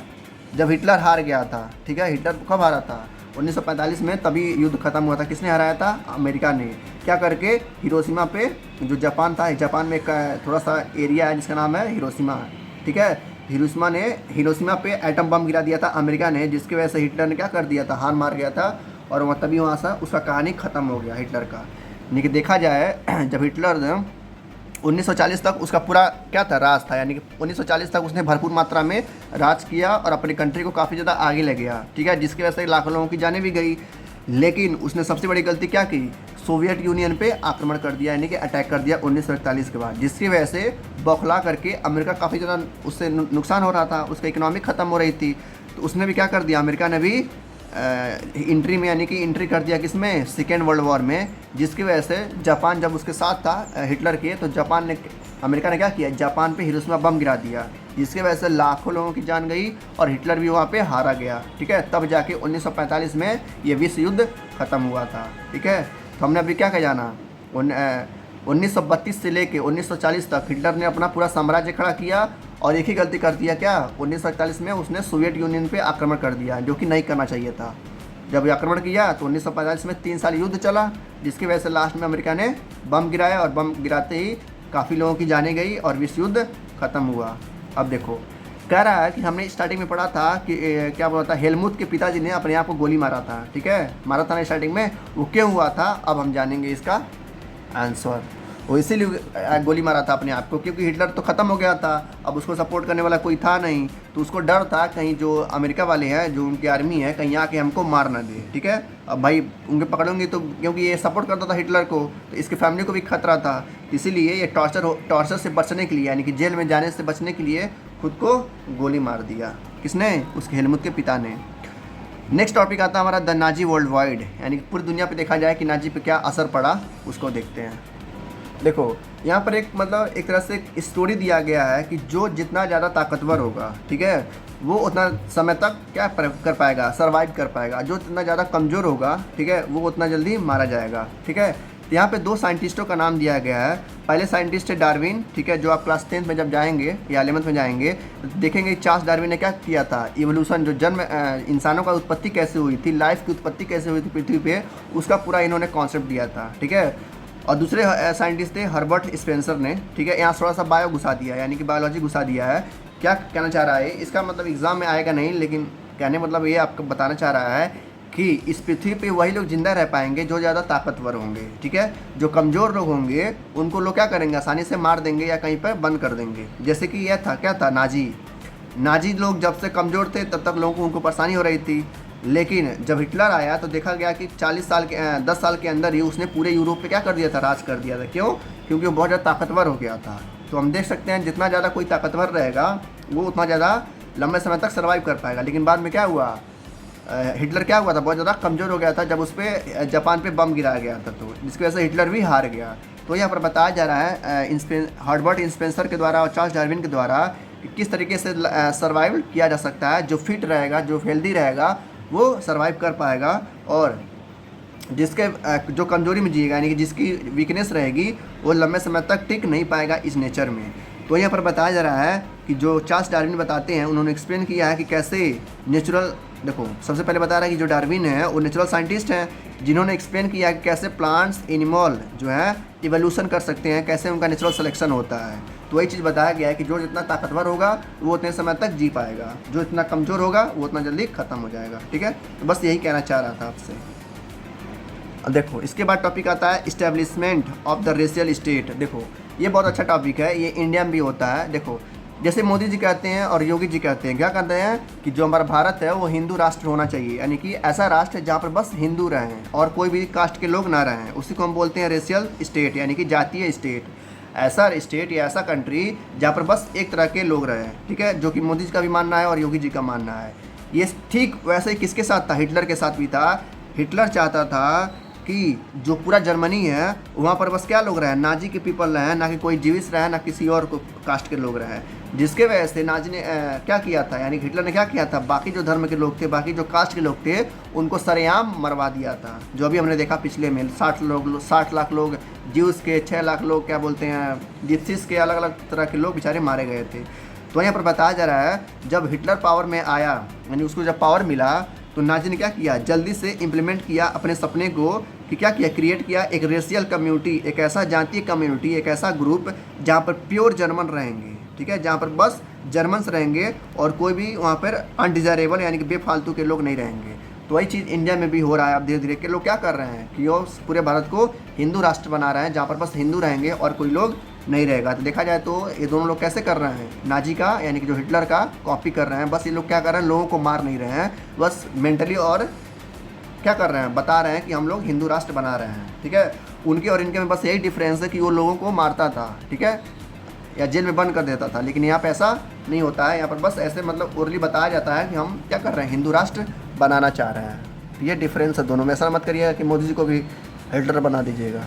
जब हिटलर हार गया था। ठीक है, हिटलर कब हारा था, 1945 में, तभी युद्ध खत्म हुआ था। किसने हराया था, अमेरिका ने। क्या करके, हिरोशिमा पे, जो जापान था, जापान में एक थोड़ा सा एरिया है जिसका नाम है हिरोशिमा, ठीक है, हिरोशिमा पे एटम बम गिरा दिया था अमेरिका ने, जिसकी वजह से हिटलर ने क्या कर दिया था, हार मार गया था, और वह तभी वहाँ से उसका कहानी ख़त्म हो गया हिटलर का। यानी कि देखा जाए, जब हिटलर 1940 तक उसका पूरा क्या था, राज था, यानी कि 1940 तक उसने भरपूर मात्रा में राज किया और अपनी कंट्री को काफ़ी ज़्यादा आगे ले गया, ठीक है, जिसकी वजह से लाखों लोगों की जानें भी गई। लेकिन उसने सबसे बड़ी गलती क्या की, सोवियत यूनियन पे आक्रमण कर दिया, यानी कि अटैक कर दिया 1941 के बाद, जिसकी वजह से बौखला करके अमेरिका काफ़ी ज़्यादा उससे नुकसान हो रहा था, उसका इकोनॉमिक ख़त्म हो रही थी। तो उसने भी क्या कर दिया, अमेरिका ने भी एंट्री में, यानी कि एंट्री कर दिया किसमें, सेकेंड वर्ल्ड वॉर में, जिसकी वजह से जापान जब उसके साथ था हिटलर के, तो अमेरिका ने क्या किया, जापान पे हिरोशिमा बम गिरा दिया, जिसकी वजह से लाखों लोगों की जान गई और हिटलर भी वहाँ पे हारा गया। ठीक है, तब जाके 1945 में ये विश्व युद्ध खत्म हुआ था। ठीक है, तो हमने अभी क्या कह जाना, 1932 से लेके 1940 तक हिटलर ने अपना पूरा साम्राज्य खड़ा किया, और एक ही गलती कर दिया, क्या, 1941 में उसने सोवियत यूनियन पे आक्रमण कर दिया, जो कि नहीं करना चाहिए था। जब आक्रमण किया तो 1945 में 3 साल युद्ध चला, जिसकी वजह से लास्ट में अमेरिका ने बम गिराया, और बम गिराते ही काफ़ी लोगों की जाने गई और विश्व युद्ध खत्म हुआ। अब देखो, कह रहा है कि हमने स्टार्टिंग में पढ़ा था कि क्या बोला था, हेलमुथ के पिताजी ने अपने आप को गोली मारा था, ठीक है, मारा था ना स्टार्टिंग में, वो क्यों हुआ था अब हम जानेंगे इसका आंसर। वो इसीलिए गोली मारा था अपने आप को क्योंकि हिटलर तो ख़त्म हो गया था, अब उसको सपोर्ट करने वाला कोई था नहीं, तो उसको डर था कहीं जो अमेरिका वाले हैं, जो उनकी आर्मी है, कहीं आके हमको मार ना दे, ठीक है। अब भाई उनके पकड़ोगे तो, क्योंकि ये सपोर्ट करता था हिटलर को, तो इसकी फैमिली को भी खतरा था, इसीलिए ये टॉर्चर से बचने के लिए, यानी कि जेल में जाने से बचने के लिए खुद को गोली मार दिया। किसने? उसके हेलमुथ के पिता ने। नेक्स्ट टॉपिक आता है हमारा द नाजी वर्ल्ड वाइड, यानी कि पूरी दुनिया पे देखा जाए कि नाजी पे क्या असर पड़ा, उसको देखते हैं। देखो यहाँ पर एक मतलब एक तरह से एक स्टोरी दिया गया है कि जो जितना ज़्यादा ताकतवर होगा, ठीक है, वो उतना समय तक क्या कर पाएगा, सर्वाइव कर पाएगा। जो जितना ज़्यादा कमज़ोर होगा, ठीक है, वो उतना जल्दी मारा जाएगा, ठीक है। तो यहाँ पे 2 साइंटिस्टों का नाम दिया गया है। पहले साइंटिस्ट है डार्विन, ठीक है, जो आप क्लास 10th में जब जाएंगे या 11th में जाएंगे तो देखेंगे चार्ल्स डार्विन ने क्या किया था, इवोल्यूशन, जो जन्म इंसानों का उत्पत्ति कैसे हुई थी, लाइफ की उत्पत्ति कैसे हुई थी पृथ्वी पे, उसका पूरा इन्होंने कॉन्सेप्ट दिया था, ठीक है। और दूसरे साइंटिस्ट थे हर्बर्ट स्पेंसर ने, ठीक है, यहाँ थोड़ा सा बायो घुसा दिया, यानी कि बायोलॉजी घुसा दिया है। क्या कहना चाह रहा है इसका मतलब एग्जाम में आएगा नहीं, लेकिन कहने मतलब ये आपको बताना चाह रहा है कि इस पृथ्वी पे वही लोग जिंदा रह पाएंगे जो ज़्यादा ताकतवर होंगे, ठीक है। जो कमज़ोर लोग होंगे उनको लोग क्या करेंगे, आसानी से मार देंगे या कहीं पर बंद कर देंगे। जैसे कि यह था, क्या था, नाजी लोग जब से कमज़ोर थे तब तक लोगों को उनको परेशानी हो रही थी, लेकिन जब हिटलर आया तो देखा गया कि 10 साल के अंदर ही उसने पूरे यूरोप पे क्या कर दिया था, राज कर दिया था। क्यों? क्योंकि वो बहुत ज़्यादा ताकतवर हो गया था। तो हम देख सकते हैं जितना ज़्यादा कोई ताकतवर रहेगा वो उतना ज़्यादा लंबे समय तक सर्वाइव कर पाएगा। लेकिन बाद में क्या हुआ, हिटलर क्या हुआ था, बहुत ज़्यादा कमज़ोर हो गया था जब उस पर जापान पे बम गिराया गया था, तो जिसकी वजह से हिटलर भी हार गया। तो यहाँ पर बताया जा रहा है हर्बर्ट स्पेंसर के द्वारा और चार्ल्स डार्विन के द्वारा कि किस तरीके से सर्वाइव किया जा सकता है। जो फिट रहेगा, जो हेल्दी रहेगा, वो सर्वाइव कर पाएगा, और जिसके जो कमजोरी में जिएगा, यानी कि जिसकी वीकनेस रहेगी, वो लंबे समय तक टिक नहीं पाएगा इस नेचर में। तो यहाँ पर बताया जा रहा है कि जो चार्ल्स डार्विन बताते हैं, उन्होंने एक्सप्लेन किया है कि कैसे नेचुरल, देखो सबसे पहले बता रहा है कि जो डार्विन है वो नेचुरल साइंटिस्ट हैं, जिन्होंने एक्सप्लेन किया है कि कैसे प्लांट्स, एनिमल जो है इवोल्यूशन कर सकते हैं, कैसे उनका नेचुरल सिलेक्शन होता है। तो वही चीज़ बताया गया है कि जो जितना ताकतवर होगा वो उतने समय तक जी पाएगा, जो इतना कमज़ोर होगा वो उतना जल्दी ख़त्म हो जाएगा, ठीक है। तो बस यही कहना चाह रहा था आपसे। अब देखो इसके बाद टॉपिक आता है establishment of the racial state. देखो ये बहुत अच्छा टॉपिक है, ये इंडिया में भी होता है। देखो जैसे मोदी जी कहते हैं और योगी जी कहते हैं, क्या कहते हैं कि जो हमारा भारत है वो हिंदू राष्ट्र होना चाहिए, यानी कि ऐसा राष्ट्र है जहाँ पर बस हिंदू रहें और कोई भी कास्ट के लोग ना रहें। उसी को हम बोलते हैं रेशियल स्टेट, यानी कि जातीय स्टेट। ऐसा स्टेट या ऐसा कंट्री जहाँ पर बस एक तरह के लोग रहें, ठीक है, जो कि मोदी जी का भी मानना है और योगी जी का मानना है। ये ठीक वैसे ही किसके साथ था, हिटलर के साथ भी था। हिटलर चाहता था कि जो पूरा जर्मनी है वहाँ पर बस क्या लोग रहें, नाजी के पीपल रहें, ना कि कोई जीविस रहे, ना किसी और को कास्ट के लोग रहें। जिसके वजह से नाजी ने क्या किया था, यानी हिटलर ने क्या किया था, बाकी जो धर्म के लोग थे, बाकी जो कास्ट के लोग थे, उनको सरेआम मरवा दिया था। जो अभी हमने देखा पिछले में 60 लाख लोग ज्यूस के, 6 लाख लोग क्या बोलते हैं जिप्सिस के, अलग अलग तरह के लोग बेचारे मारे गए थे। तो यहाँ पर बताया जा रहा है जब हिटलर पावर में आया, यानी उसको जब पावर मिला, तो नाजी ने क्या किया, जल्दी से इम्प्लीमेंट किया अपने सपने को कि क्या किया, क्रिएट किया एक रेशियल कम्युनिटी, एक ऐसा जातीय कम्युनिटी, एक ऐसा ग्रुप जहाँ पर प्योर जर्मन रहेंगे, ठीक है, जहाँ पर बस जर्मन्स रहेंगे और कोई भी वहाँ पर अनडिजायरेबल यानी कि बेफालतू के लोग नहीं रहेंगे। तो वही चीज़ इंडिया में भी हो रहा है। अब धीरे धीरे के लोग क्या कर रहे हैं कि वो पूरे भारत को हिंदू राष्ट्र बना रहे हैं, जहाँ पर बस हिंदू रहेंगे और कोई लोग नहीं रहेगा। तो देखा जाए तो ये दोनों लोग कैसे कर रहे हैं, नाजी का यानी कि जो हिटलर का कॉपी कर रहे हैं। बस ये लोग क्या कर रहे हैं, लोगों को मार नहीं रहे हैं, बस मेंटली और क्या कर रहे हैं, बता रहे हैं कि हम लोग हिंदू राष्ट्र बना रहे हैं, ठीक है। उनके और इनके में बस यही डिफरेंस है कि वो लोगों को मारता था, ठीक है, या जेल में बंद कर देता था, लेकिन यहाँ पे ऐसा नहीं होता है। यहाँ पर बस ऐसे मतलब ओरली बताया जाता है कि हम क्या कर रहे हैं, हिंदू राष्ट्र बनाना चाह रहे हैं। तो ये डिफरेंस है दोनों में। ऐसा मत करिएगा कि मोदी जी को भी हिटलर बना दीजिएगा।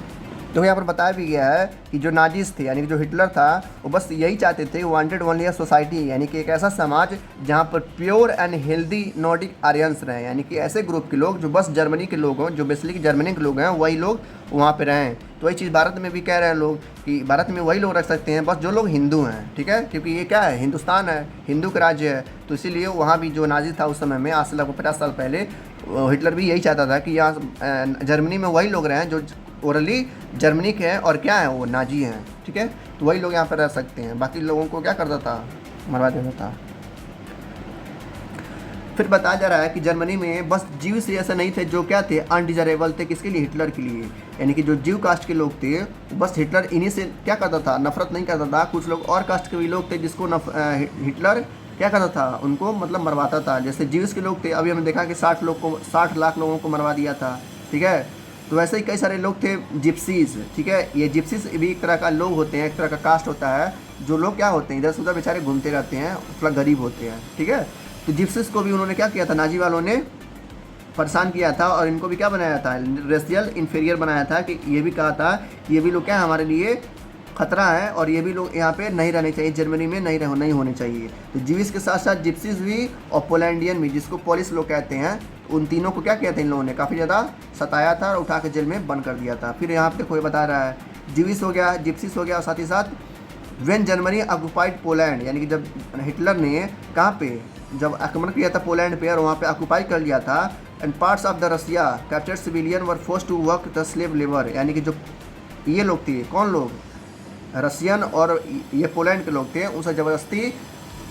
तो यहाँ पर बताया भी गया है कि जो नाजीज थे यानी कि जो हिटलर था वो बस यही चाहते थे, वांटेड ओनली अ सोसाइटी, यानी कि एक ऐसा समाज जहाँ पर pure and healthy Nordic Aryans रहें, यानी कि ऐसे ग्रुप के लोग जो बस जर्मनी के लोग हों, जो बेसिकली जर्मनी के लोग हैं, वही लोग वहाँ पे रहें। तो वही चीज़ भारत में भी कह रहे हैं लोग कि भारत में वही लोग रख सकते हैं बस जो लोग हिंदू हैं, ठीक है, क्योंकि ये क्या है, हिंदुस्तान है, हिंदू का राज्य है। तो इसीलिए वहाँ भी जो नाजी था उस समय में, आज से लगभग 50 साल पहले, हिटलर भी यही चाहता था कि यहाँ जर्मनी में वही लोग रहें जो ओरली जर्मनी के हैं और क्या है, वो नाजी हैं, ठीक है। तो वही लोग यहाँ पर रह सकते हैं, बाकी लोगों को क्या करता था, मरवा देता था। फिर बताया जा रहा है कि जर्मनी में बस जीव से ऐसे नहीं थे जो क्या थे, अनडिजरेबल थे, किसके लिए, हिटलर के लिए। यानी कि जो जीव कास्ट के लोग थे बस हिटलर इन्हीं से क्या करता था, नफरत नहीं करता था। कुछ लोग और कास्ट के भी लोग थे जिसको हिटलर क्या करता था, उनको मतलब मरवाता था। जैसे जीव्स के लोग थे, अभी हमने देखा कि 60 लाख लोगों को मरवा दिया था, ठीक है। तो वैसे ही कई सारे लोग थे जिप्सीज, ठीक है। ये जिप्सीज भी एक तरह का लोग होते हैं, एक तरह का कास्ट होता है, जो लोग क्या होते हैं इधर से उधर बेचारे घूमते रहते हैं, थोड़ा गरीब होते हैं, ठीक है। तो जिप्सीज को भी उन्होंने क्या किया था, नाजी वालों ने परेशान किया था और इनको भी क्या बनाया था, रेशियल इन्फीरियर बनाया था। कि ये भी कहा था ये भी लोग क्या हमारे लिए खतरा है और ये भी लोग यहाँ पे नहीं रहने चाहिए, जर्मनी में नहीं होने चाहिए। तो जीविस के साथ साथ जिप्सीज भी और पोलैंडियन भी, जिसको पोलिस लोग कहते हैं, उन तीनों को क्या किया था इन लोगों ने, काफ़ी ज़्यादा सताया था और उठा के जेल में बंद कर दिया था। फिर यहाँ पे कोई बता रहा है जीविस हो गया, जिप्सीस हो गया, और साथ ही साथ वेन जर्मनी ऑक्यूपाइड पोलैंड, यानी कि जब हिटलर ने कहाँ पे जब आक्रमण किया था पोलैंड पे और वहाँ पे ऑक्यूपाई कर लिया था, and parts of the Russia captured civilian were force to work the slave labour. यानी कि जो ये लोग थे, कौन लोग, रसियन और ये पोलैंड के लोग थे, उनसे ज़बरदस्ती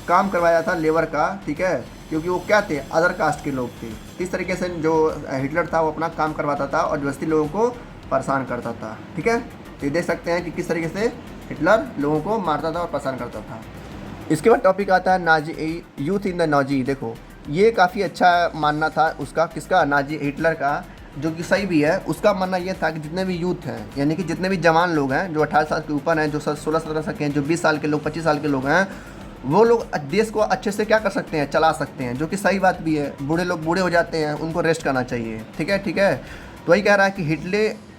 काम करवाया था लेबर का, ठीक है, क्योंकि वो क्या थे, अदर कास्ट के लोग थे। इस तरीके से जो हिटलर था वो अपना काम करवाता था और ज़बरदस्ती लोगों को परेशान करता था, ठीक है। तो ये देख सकते हैं कि किस तरीके से हिटलर लोगों को मारता था और परेशान करता था। इसके बाद टॉपिक आता है Nazi, youth in the Nazi. देखो ये काफ़ी अच्छा मानना था उसका, किसका, नाजी हिटलर का, जो कि सही भी है। उसका मानना यह था कि जितने भी यूथ हैं, यानी कि जितने भी जवान लोग हैं जो 18 साल के ऊपर हैं, जो 16-17 साल के हैं, जो 20 साल के लोग, 25 साल के लोग हैं, वो लोग देश को अच्छे से क्या कर सकते हैं, चला सकते हैं, जो कि सही बात भी है। बूढ़े लोग बूढ़े हो जाते हैं, उनको रेस्ट करना चाहिए, ठीक है, ठीक है। तो वही कह रहा है कि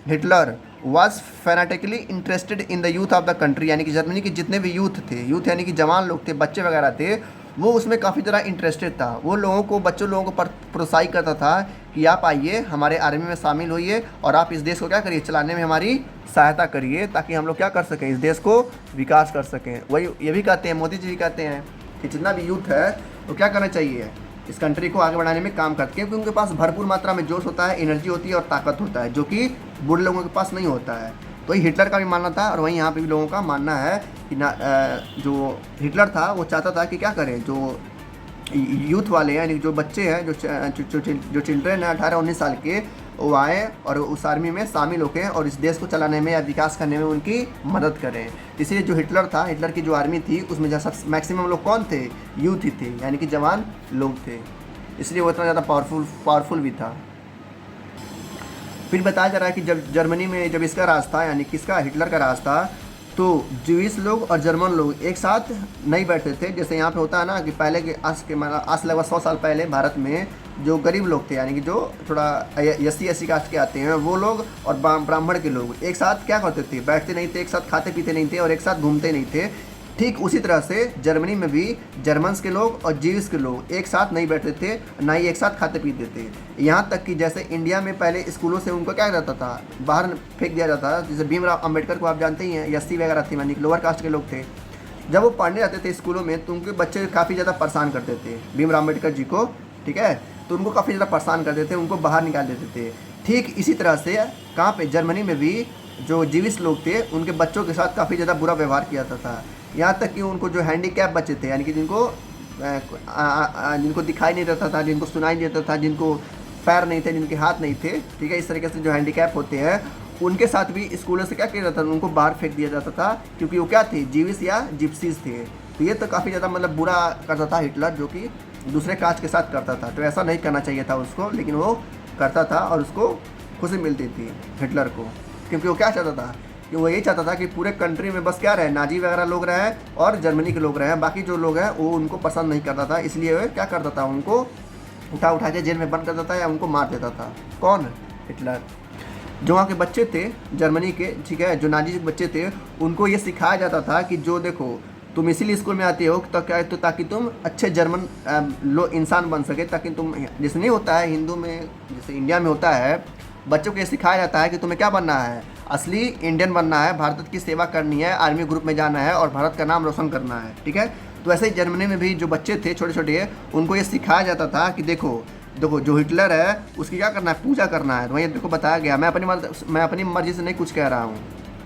Hitler was fanatically interested in the youth of the country, यानी कि जर्मनी के जितने भी यूथ थे, यूथ यानी कि जवान लोग थे, बच्चे वगैरह थे, वो उसमें काफ़ी ज़्यादा इंटरेस्टेड था। वो लोगों को, बच्चों लोगों को प्रोत्साहित करता था कि आप आइए हमारे आर्मी में शामिल होइए और आप इस देश को क्या करिए, चलाने में हमारी सहायता करिए, ताकि हम लोग क्या कर सकें, इस देश को विकास कर सकें। वही ये भी कहते हैं, मोदी जी भी कहते हैं कि जितना भी यूथ है वो क्या करना चाहिए, इस कंट्री को आगे बढ़ाने में काम करते हैं, क्योंकि उनके पास भरपूर मात्रा में जोश होता है, एनर्जी होती है और ताकत होता है, जो कि बूढ़े लोगों के पास नहीं होता है। तो ये हिटलर का भी मानना था और वहीं यहाँ पे भी लोगों का मानना है कि जो हिटलर था वो चाहता था कि क्या करें, जो यूथ वाले हैं, यानी जो बच्चे हैं, जो चिल्ड्रेन हैं 18-19 साल के, वो आएँ और उस आर्मी में शामिल होकर और इस देश को चलाने में या विकास करने में उनकी मदद करें। इसलिए जो हिटलर था, हिटलर की जो आर्मी थी, उसमें जैसा मैक्सिमम लोग कौन थे, यूथ ही थे, यानी कि जवान लोग थे, इसलिए वो इतना ज़्यादा पावरफुल भी था। फिर बताया जा रहा है कि जब जर्मनी में जब इसका राज था, यानी किसका, हिटलर का राज था, तो ज्यूइश लोग और जर्मन लोग एक साथ नहीं बैठते थे। जैसे यहाँ पे होता है ना कि पहले के आज से लगभग 100 साल पहले भारत में जो गरीब लोग थे, यानी कि जो थोड़ा एससी कास्ट के आते हैं, वो लोग और ब्राह्मण के लोग एक साथ क्या करते थे, बैठते नहीं थे, एक साथ खाते पीते नहीं थे और एक साथ घूमते नहीं थे। ठीक उसी तरह से जर्मनी में भी जर्मन्स के लोग और जीव्स के लोग एक साथ नहीं बैठते थे, ना ही एक साथ खाते पीते थे। यहाँ तक कि जैसे इंडिया में पहले स्कूलों से उनको क्या रहता था, बाहर फेंक दिया जाता था। जैसे भीमराव अम्बेडकर को आप जानते ही हैं, एससी वगैरह थे, यानी कि लोअर कास्ट के लोग थे। जब वो पढ़ने जाते थे स्कूलों में तो उनके बच्चे काफ़ी ज़्यादा परेशान करते थे भीमराव अम्बेडकर जी को, ठीक है, तो उनको काफ़ी ज़्यादा परेशान करते थे, उनको बाहर निकाल देते थे। ठीक इसी तरह से कहाँ पे, जर्मनी में भी जो जीविस लोग थे उनके बच्चों के साथ काफ़ी ज़्यादा बुरा व्यवहार किया जाता था। यहाँ तक कि उनको जो हैंडीकैप बच्चे थे, यानी कि जिनको दिखाई नहीं देता था, जिनको सुनाई नहीं देता था, जिनको पैर नहीं थे, जिनके हाथ नहीं थे, ठीक है, इस तरीके से जो हैंडीकैप होते हैं, उनके साथ भी स्कूलों से क्या किया जाता था, उनको बाहर फेंक दिया जाता था, क्योंकि वो क्या थे, जीविस या जिप्सीज थे। तो ये तो काफ़ी ज़्यादा मतलब बुरा करता था हिटलर, जो कि दूसरे कास्ट के साथ करता था। तो ऐसा नहीं करना चाहिए था उसको, लेकिन वो करता था और उसको खुशी मिलती थी हिटलर को, क्योंकि वो क्या चाहता था कि वो यही चाहता था कि पूरे कंट्री में बस क्या रहे, नाजी वगैरह लोग रहे और जर्मनी के लोग रहे, बाकी जो लोग हैं वो उनको पसंद नहीं करता था। इसलिए वो क्या करता था, उनको उठा के जेल में बंद कर देता था या उनको मार देता था। कौन, हिटलर। जो वहाँ के बच्चे थे जर्मनी के, ठीक है, जो नाजी के बच्चे थे, उनको ये सिखाया जाता था कि जो देखो तुम इसीलिए स्कूल में आते हो तो क्या, तो ताकि तुम अच्छे जर्मन इंसान बन सके, ताकि तुम, जैसे नहीं होता है हिंदू में, जैसे इंडिया में होता है, बच्चों को ये सिखाया जाता है कि तुम्हें क्या बनना है, असली इंडियन बनना है, भारत की सेवा करनी है, आर्मी ग्रुप में जाना है और भारत का नाम रोशन करना है, ठीक है। तो ऐसे ही जर्मनी में भी जो बच्चे थे छोटे छोटे, उनको ये सिखाया जाता था कि देखो जो हिटलर है उसकी क्या करना है, पूजा करना है। तो वही देखो बताया गया, मैं अपनी मर्जी से नहीं कुछ कह रहा हूँ,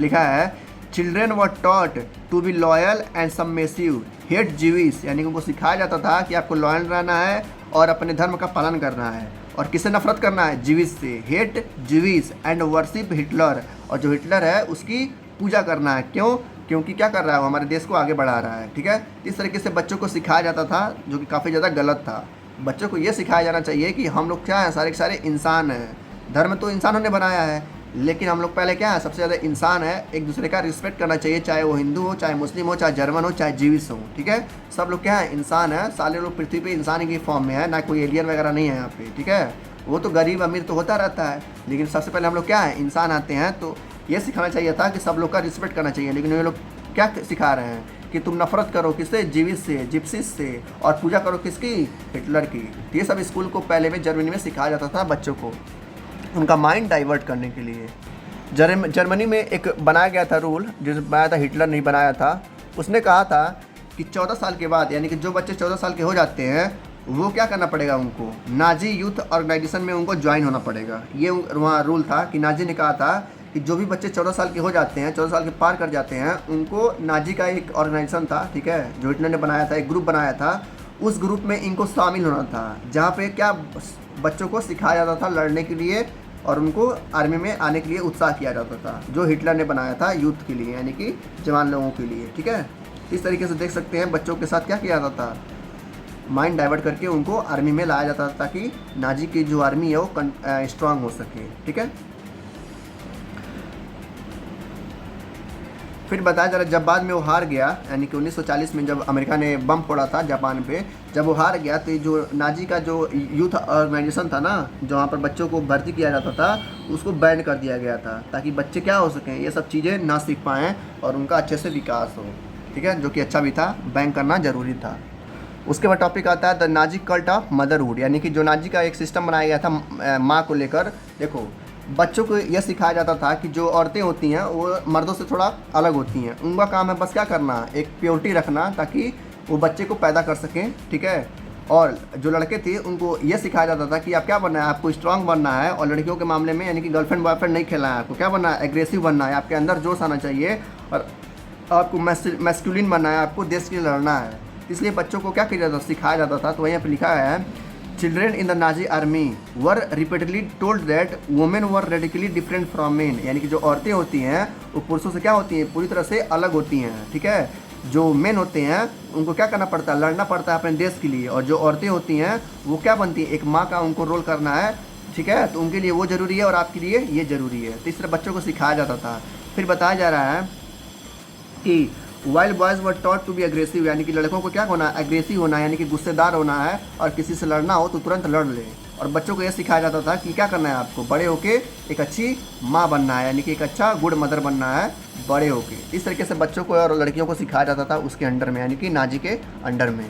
लिखा है children were taught to be loyal and submissive hate Jewish, यानी कि उनको सिखाया जाता था कि आपको लॉयल रहना है और अपने धर्म का पालन करना है। और किससे नफरत करना है? जीविस से। Hate Jewish and worship Hitler, और जो हिटलर है उसकी पूजा करना है। क्यों? क्योंकि क्या कर रहा है वो? हमारे देश को आगे बढ़ा रहा है। ठीक है, इस तरीके से बच्चों को सिखाया जाता था, जो कि काफ़ी ज़्यादा गलत था। बच्चों को ये सिखाया जाना चाहिए कि हम लोग क्या है, सारे के सारे इंसान हैं। धर्म तो इंसानों ने बनाया है, लेकिन हम लोग पहले क्या है, सबसे ज़्यादा इंसान है। एक दूसरे का रिस्पेक्ट करना चाहिए, चाहे वो हिंदू हो, चाहे मुस्लिम हो, चाहे जर्मन हो, चाहे जीविस हो। ठीक है, सब लोग क्या है, इंसान है। सारे लोग पृथ्वी पे इंसान की फॉर्म में है, ना कोई एलियन वगैरह नहीं है यहाँ पे। ठीक है, वो तो गरीब अमीर तो होता रहता है, लेकिन सबसे पहले हम लोग क्या है, इंसान आते हैं। तो ये सिखाना चाहिए था कि सब लोग का रिस्पेक्ट करना चाहिए, लेकिन ये लोग क्या सिखा रहे हैं कि तुम नफरत करो किससे? जीविस से, जिप्सिस से, और पूजा करो किसकी? हिटलर की। ये सब स्कूल को पहले में जर्मनी में सिखाया जाता था बच्चों को, उनका माइंड डाइवर्ट करने के लिए। जर्मनी में एक बनाया गया था रूल, जिस बनाया था हिटलर नहीं बनाया था। उसने कहा था कि 14 साल के बाद, यानी कि जो बच्चे 14 साल के हो जाते हैं, वो क्या करना पड़ेगा उनको? नाजी यूथ ऑर्गेनाइजेशन में उनको ज्वाइन होना पड़ेगा। ये वहाँ रूल था कि नाजी ने कहा था कि जो भी बच्चे 14 साल के हो जाते हैं, 14 साल के पार कर जाते हैं, उनको, नाजी का एक ऑर्गेनाइजेशन था, ठीक है, जो हिटलर ने बनाया था, एक ग्रुप बनाया था, उस ग्रुप में इनको शामिल होना था, जहाँ पे क्या बच्चों को सिखाया जाता था लड़ने के लिए, और उनको आर्मी में आने के लिए उत्साह किया जाता था, जो हिटलर ने बनाया था यूथ के लिए, यानी कि जवान लोगों के लिए। ठीक है, इस तरीके से देख सकते हैं बच्चों के साथ क्या किया जाता था, माइंड डाइवर्ट करके उनको आर्मी में लाया जाता था, ताकि नाजी की जो आर्मी है वो स्ट्रांग हो सके। ठीक है, फिर बताया जा रहा है, जब बाद में वो हार गया, यानी कि 1940 में जब अमेरिका ने बम फोड़ा था जापान पे, जब वो हार गया, तो ये जो नाजी का जो यूथ ऑर्गेनाइजेशन था ना, जहाँ पर बच्चों को भर्ती किया जाता था, उसको बैन कर दिया गया था, ताकि बच्चे क्या हो सकें, ये सब चीज़ें ना सीख पाएँ और उनका अच्छे से विकास हो। ठीक है, जो कि अच्छा भी था, बैन करना ज़रूरी था। उसके बाद टॉपिक आता है the Nazi cult of motherhood, यानी कि जो नाजी का एक सिस्टम बनाया गया था माँ को लेकर। देखो, बच्चों को यह सिखाया जाता था कि जो औरतें होती हैं वो मर्दों से थोड़ा अलग होती हैं, उनका काम है बस क्या करना, एक प्योरिटी रखना, ताकि वो बच्चे को पैदा कर सकें। ठीक है, और जो लड़के थे उनको यह सिखाया जाता था कि आप क्या बनना है, आपको स्ट्रांग बनना है, और लड़कियों के मामले में यानी कि गर्लफ्रेंड बॉयफ्रेंड नहीं खेलना है, आपको क्या बनना है, एग्रेसिव बनना है, आपके अंदर जोश आना चाहिए, और आपको मैस्कुलिन बनना है, आपको देश के लिए लड़ना है। इसलिए बच्चों को क्या किया जाता, सिखाया जाता था। तो यहाँ पर लिखा है, children in the Nazi army were repeatedly told that women were radically different from main, यानी कि जो औरतें होती हैं वो पुरुषों से क्या होती हैं, पूरी तरह से अलग होती हैं। ठीक है, जो मेन होते हैं उनको क्या करना पड़ता है, लड़ना पड़ता है अपने देश के लिए, और जो औरतें होती हैं वो क्या बनती हैं, एक माँ का उनको रोल करना है। ठीक है, तो उनके लिए वो ज़रूरी है और आपके लिए ये ज़रूरी है। तो इस तरह बच्चों को सिखाया जाता था। फिर बताया जा रहा है कि while boys were taught to be aggressive, यानी कि लड़कों को क्या होना है, एग्रेसिव होना है, यानी कि गुस्सेदार होना है, और किसी से लड़ना हो तो तुरंत लड़ ले। और बच्चों को यह सिखाया जाता था कि क्या करना है, आपको बड़े होके एक अच्छी माँ बनना है, यानी कि एक अच्छा गुड मदर बनना है बड़े होके। इस तरीके से बच्चों को और लड़कियों को सिखाया जाता था उसके अंडर में, यानी कि नाजी के अंडर में।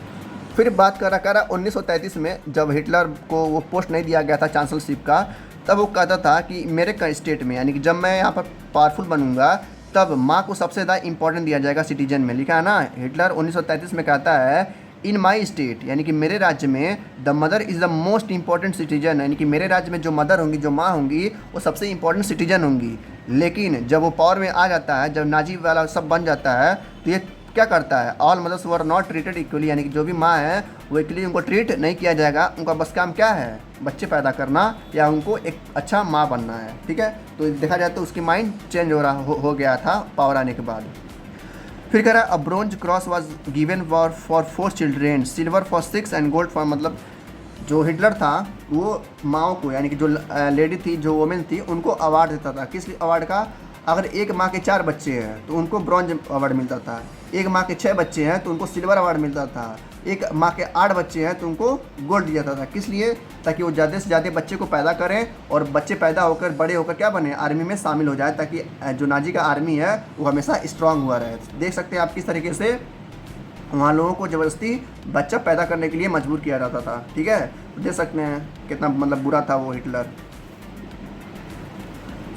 फिर बात कर रहा 1933 में जब हिटलर को वो पोस्ट नहीं दिया गया था चांसलरशिप का, तब वो कहता था कि मेरे स्टेट में, यानी कि जब मैं यहाँ पर पावरफुल बनूंगा, तब माँ को सबसे ज़्यादा इंपॉर्टेंट दिया जाएगा सिटीजन में। लिखा है ना, हिटलर 1933 में कहता है, इन माई स्टेट, यानी कि मेरे राज्य में, the mother is the most important citizen, यानी कि मेरे राज्य में जो मदर होंगी, जो माँ होंगी, वो सबसे इंपॉर्टेंट सिटीजन होंगी। लेकिन जब वो पावर में आ जाता है, जब नाजी वाला सब बन जाता है, तो ये क्या करता है, all mothers were not treated equally, यानी कि जो भी माँ है वो इक्वली उनको ट्रीट नहीं किया जाएगा। उनका बस काम क्या है, बच्चे पैदा करना या उनको एक अच्छा माँ बनना है। ठीक है, तो देखा जाए तो उसकी माइंड चेंज हो गया था पावर आने के बाद। फिर कह रहा है, a bronze cross was given for 4 children, silver for 6 and gold for, मतलब जो हिटलर था वो माओ को, यानी कि जो लेडी थी, जो वोमेन थी, उनको अवार्ड देता था। किस अवार्ड का, अगर एक माँ के 4 बच्चे हैं तो उनको ब्रॉन्ज अवार्ड मिलता था, एक माँ के 6 बच्चे हैं तो उनको सिल्वर अवार्ड मिलता था, एक माँ के 8 बच्चे हैं तो उनको गोल्ड दिया जाता था। किस लिए, ताकि वो ज़्यादा से ज़्यादा बच्चे को पैदा करें और बच्चे पैदा होकर बड़े होकर क्या बने, आर्मी में शामिल हो जाए, ताकि जो नाजी का आर्मी है वो हमेशा स्ट्रांग हुआ रहे। देख सकते हैं आप किस तरीके से वहाँ लोगों को ज़बरदस्ती बच्चा पैदा करने के लिए मजबूर किया जाता था। ठीक है, देख सकते हैं कितना मतलब बुरा था वो हिटलर।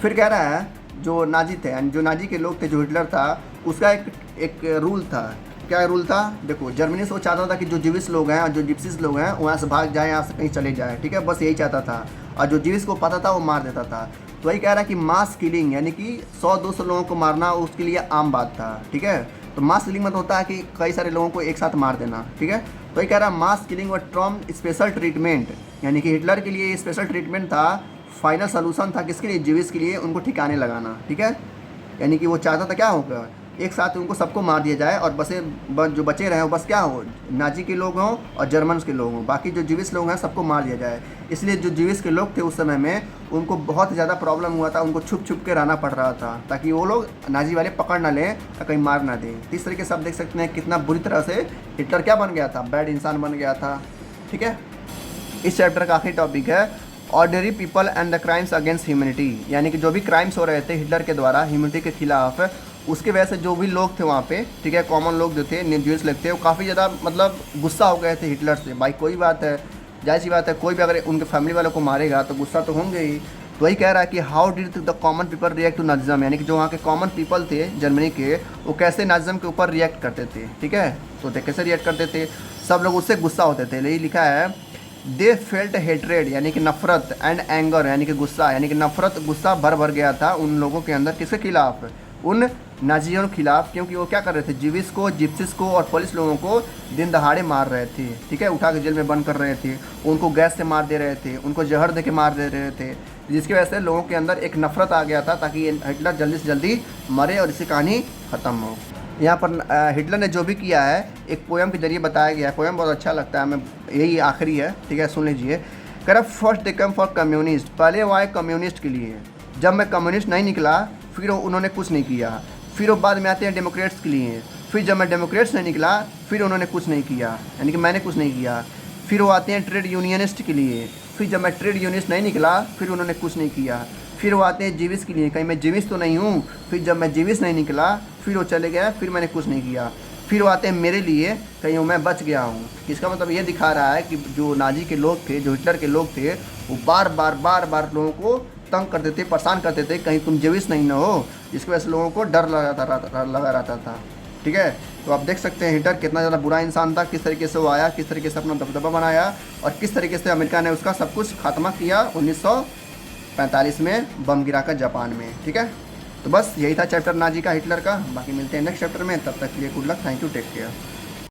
फिर कह रहा है, जो नाजी थे, यानी जो नाजी के लोग थे, जो हिटलर था, उसका एक रूल था। क्या रूल था, देखो, जर्मनी से वो चाहता था कि जो जीविस लोग हैं और जो जिप्सीज लोग हैं वहाँ से भाग जाए, यहाँ से कहीं चले जाए। ठीक है, बस यही चाहता था, और जो जीविस को पता था वो मार देता था। तो वही कह रहा है कि मास किलिंग, यानी कि 100-200 लोगों को मारना उसके लिए आम बात था। ठीक है, तो मास किलिंग मतलब होता है कि कई सारे लोगों को एक साथ मार देना, ठीक है। तो ये कह रहा है मास किलिंग व ट्रॉम स्पेशल ट्रीटमेंट, यानी कि हिटलर के लिए स्पेशल ट्रीटमेंट था, फाइनल सोल्यूशन था किसके लिए, जीविस के लिए, उनको ठिकाने लगाना, ठीक है। यानी कि वो चाहता था क्या होगा, एक साथ उनको सबको मार दिया जाए और जो बचे रहे हो बस क्या हो, नाजी के लोग हों और जर्मन्स के लोग हों, बाकी जो जीविस लोग हैं सबको मार दिया जाए। इसलिए जो जीविस के लोग थे उस समय में उनको बहुत ज़्यादा प्रॉब्लम हुआ था, उनको छुप छुप के रहना पड़ रहा था ताकि वो लोग नाजी वाले पकड़ ना लें और कहीं मार ना दें। इस तरीके से आप देख सकते हैं कितना बुरी तरह से हिटलर क्या बन गया था, बैड इंसान बन गया था, ठीक है। इस चैप्टर का आखिरी टॉपिक है ordinary people and the crimes against humanity, यानी कि जो भी क्राइम्स हो रहे थे हिटलर के द्वारा ह्यूमैनिटी के खिलाफ, उसके वजह से जो भी लोग थे वहाँ पे, ठीक है, कॉमन लोग जो थे, न्यूज लोग थे, वो काफ़ी ज़्यादा मतलब गुस्सा हो गए थे हिटलर से। भाई कोई बात है, जाहिर सी बात है, कोई भी अगर उनके फैमिली वालों को मारेगा तो गुस्सा तो होंगे ही। तो वही कह रहा है कि how did the common people react to Nazism, यानी कि जो वहाँ के कॉमन पीपल थे जर्मनी के, वो कैसे नाजिज्म के ऊपर रिएक्ट करते थे, ठीक है। तो कैसे रिएक्ट करते थे, सब लोग उससे गुस्सा होते थे। यही लिखा है दे फेल्ट हेट्रेड, यानी कि नफरत, एंड एंगर, यानी कि गुस्सा, यानी कि नफरत गुस्सा भर गया था उन लोगों के अंदर, किसके खिलाफ, उन नाजियों के खिलाफ, क्योंकि वो क्या कर रहे थे, जीविस को, जिप्सिस को और पुलिस लोगों को दिन दहाड़े मार रहे थे, ठीक है, उठा के जेल में बंद कर रहे थे, उनको गैस से मार दे रहे थे, उनको जहर दे के मार दे रहे थे, जिसकी वजह से लोगों के अंदर एक नफरत आ गया था ताकि हिटलर जल्दी से जल्दी मरे और इसकी कहानी ख़त्म हो। यहाँ पर हिटलर ने जो भी किया है एक पोएम के जरिए बताया गया है। पोएम बहुत अच्छा लगता है हमें, यही आखिरी है, ठीक है, सुन लीजिए। कह रहा first they come for communist, पहले वो आए कम्युनिस्ट के लिए, जब मैं कम्युनिस्ट नहीं निकला फिर उन्होंने कुछ नहीं किया, फिर वो बाद में आते हैं डेमोक्रेट्स के लिए, फिर जब मैं डेमोक्रेट्स नहीं निकला फिर उन्होंने कुछ नहीं किया, यानी कि मैंने कुछ नहीं किया, फिर वो आते हैं ट्रेड यूनियनिस्ट के लिए, फिर जब मैं ट्रेड यूनियनिस्ट नहीं निकला फिर उन्होंने कुछ नहीं किया, फिर वो आते हैं जीविस के लिए, कहीं मैं जीविस तो नहीं हूँ, फिर जब मैं जीविस नहीं निकला फिर वो चले गया, फिर मैंने कुछ नहीं किया, फिर वो आते हैं मेरे लिए, कहीं मैं बच गया हूँ। इसका मतलब ये दिखा रहा है कि जो नाजी के लोग थे, जो हिटलर के लोग थे, वो बार बार लोगों को तंग करते थे, परेशान करते थे, कहीं तुम जीविस नहीं ना हो, जिसकी वजह से लोगों को डर लगा रहता था, ठीक है। तो आप देख सकते हैं हिटलर कितना ज़्यादा बुरा इंसान था, किस तरीके से वो आया, किस तरीके से अपना दबदबा बनाया और किस तरीके से अमेरिका ने उसका सब कुछ खात्मा किया 1945 में बम गिराकर जापान में, ठीक है। तो बस यही था चैप्टर नाजी का, हिटलर का। बाकी मिलते हैं नेक्स्ट चैप्टर में, तब तक के लिए good luck, thank you, take care.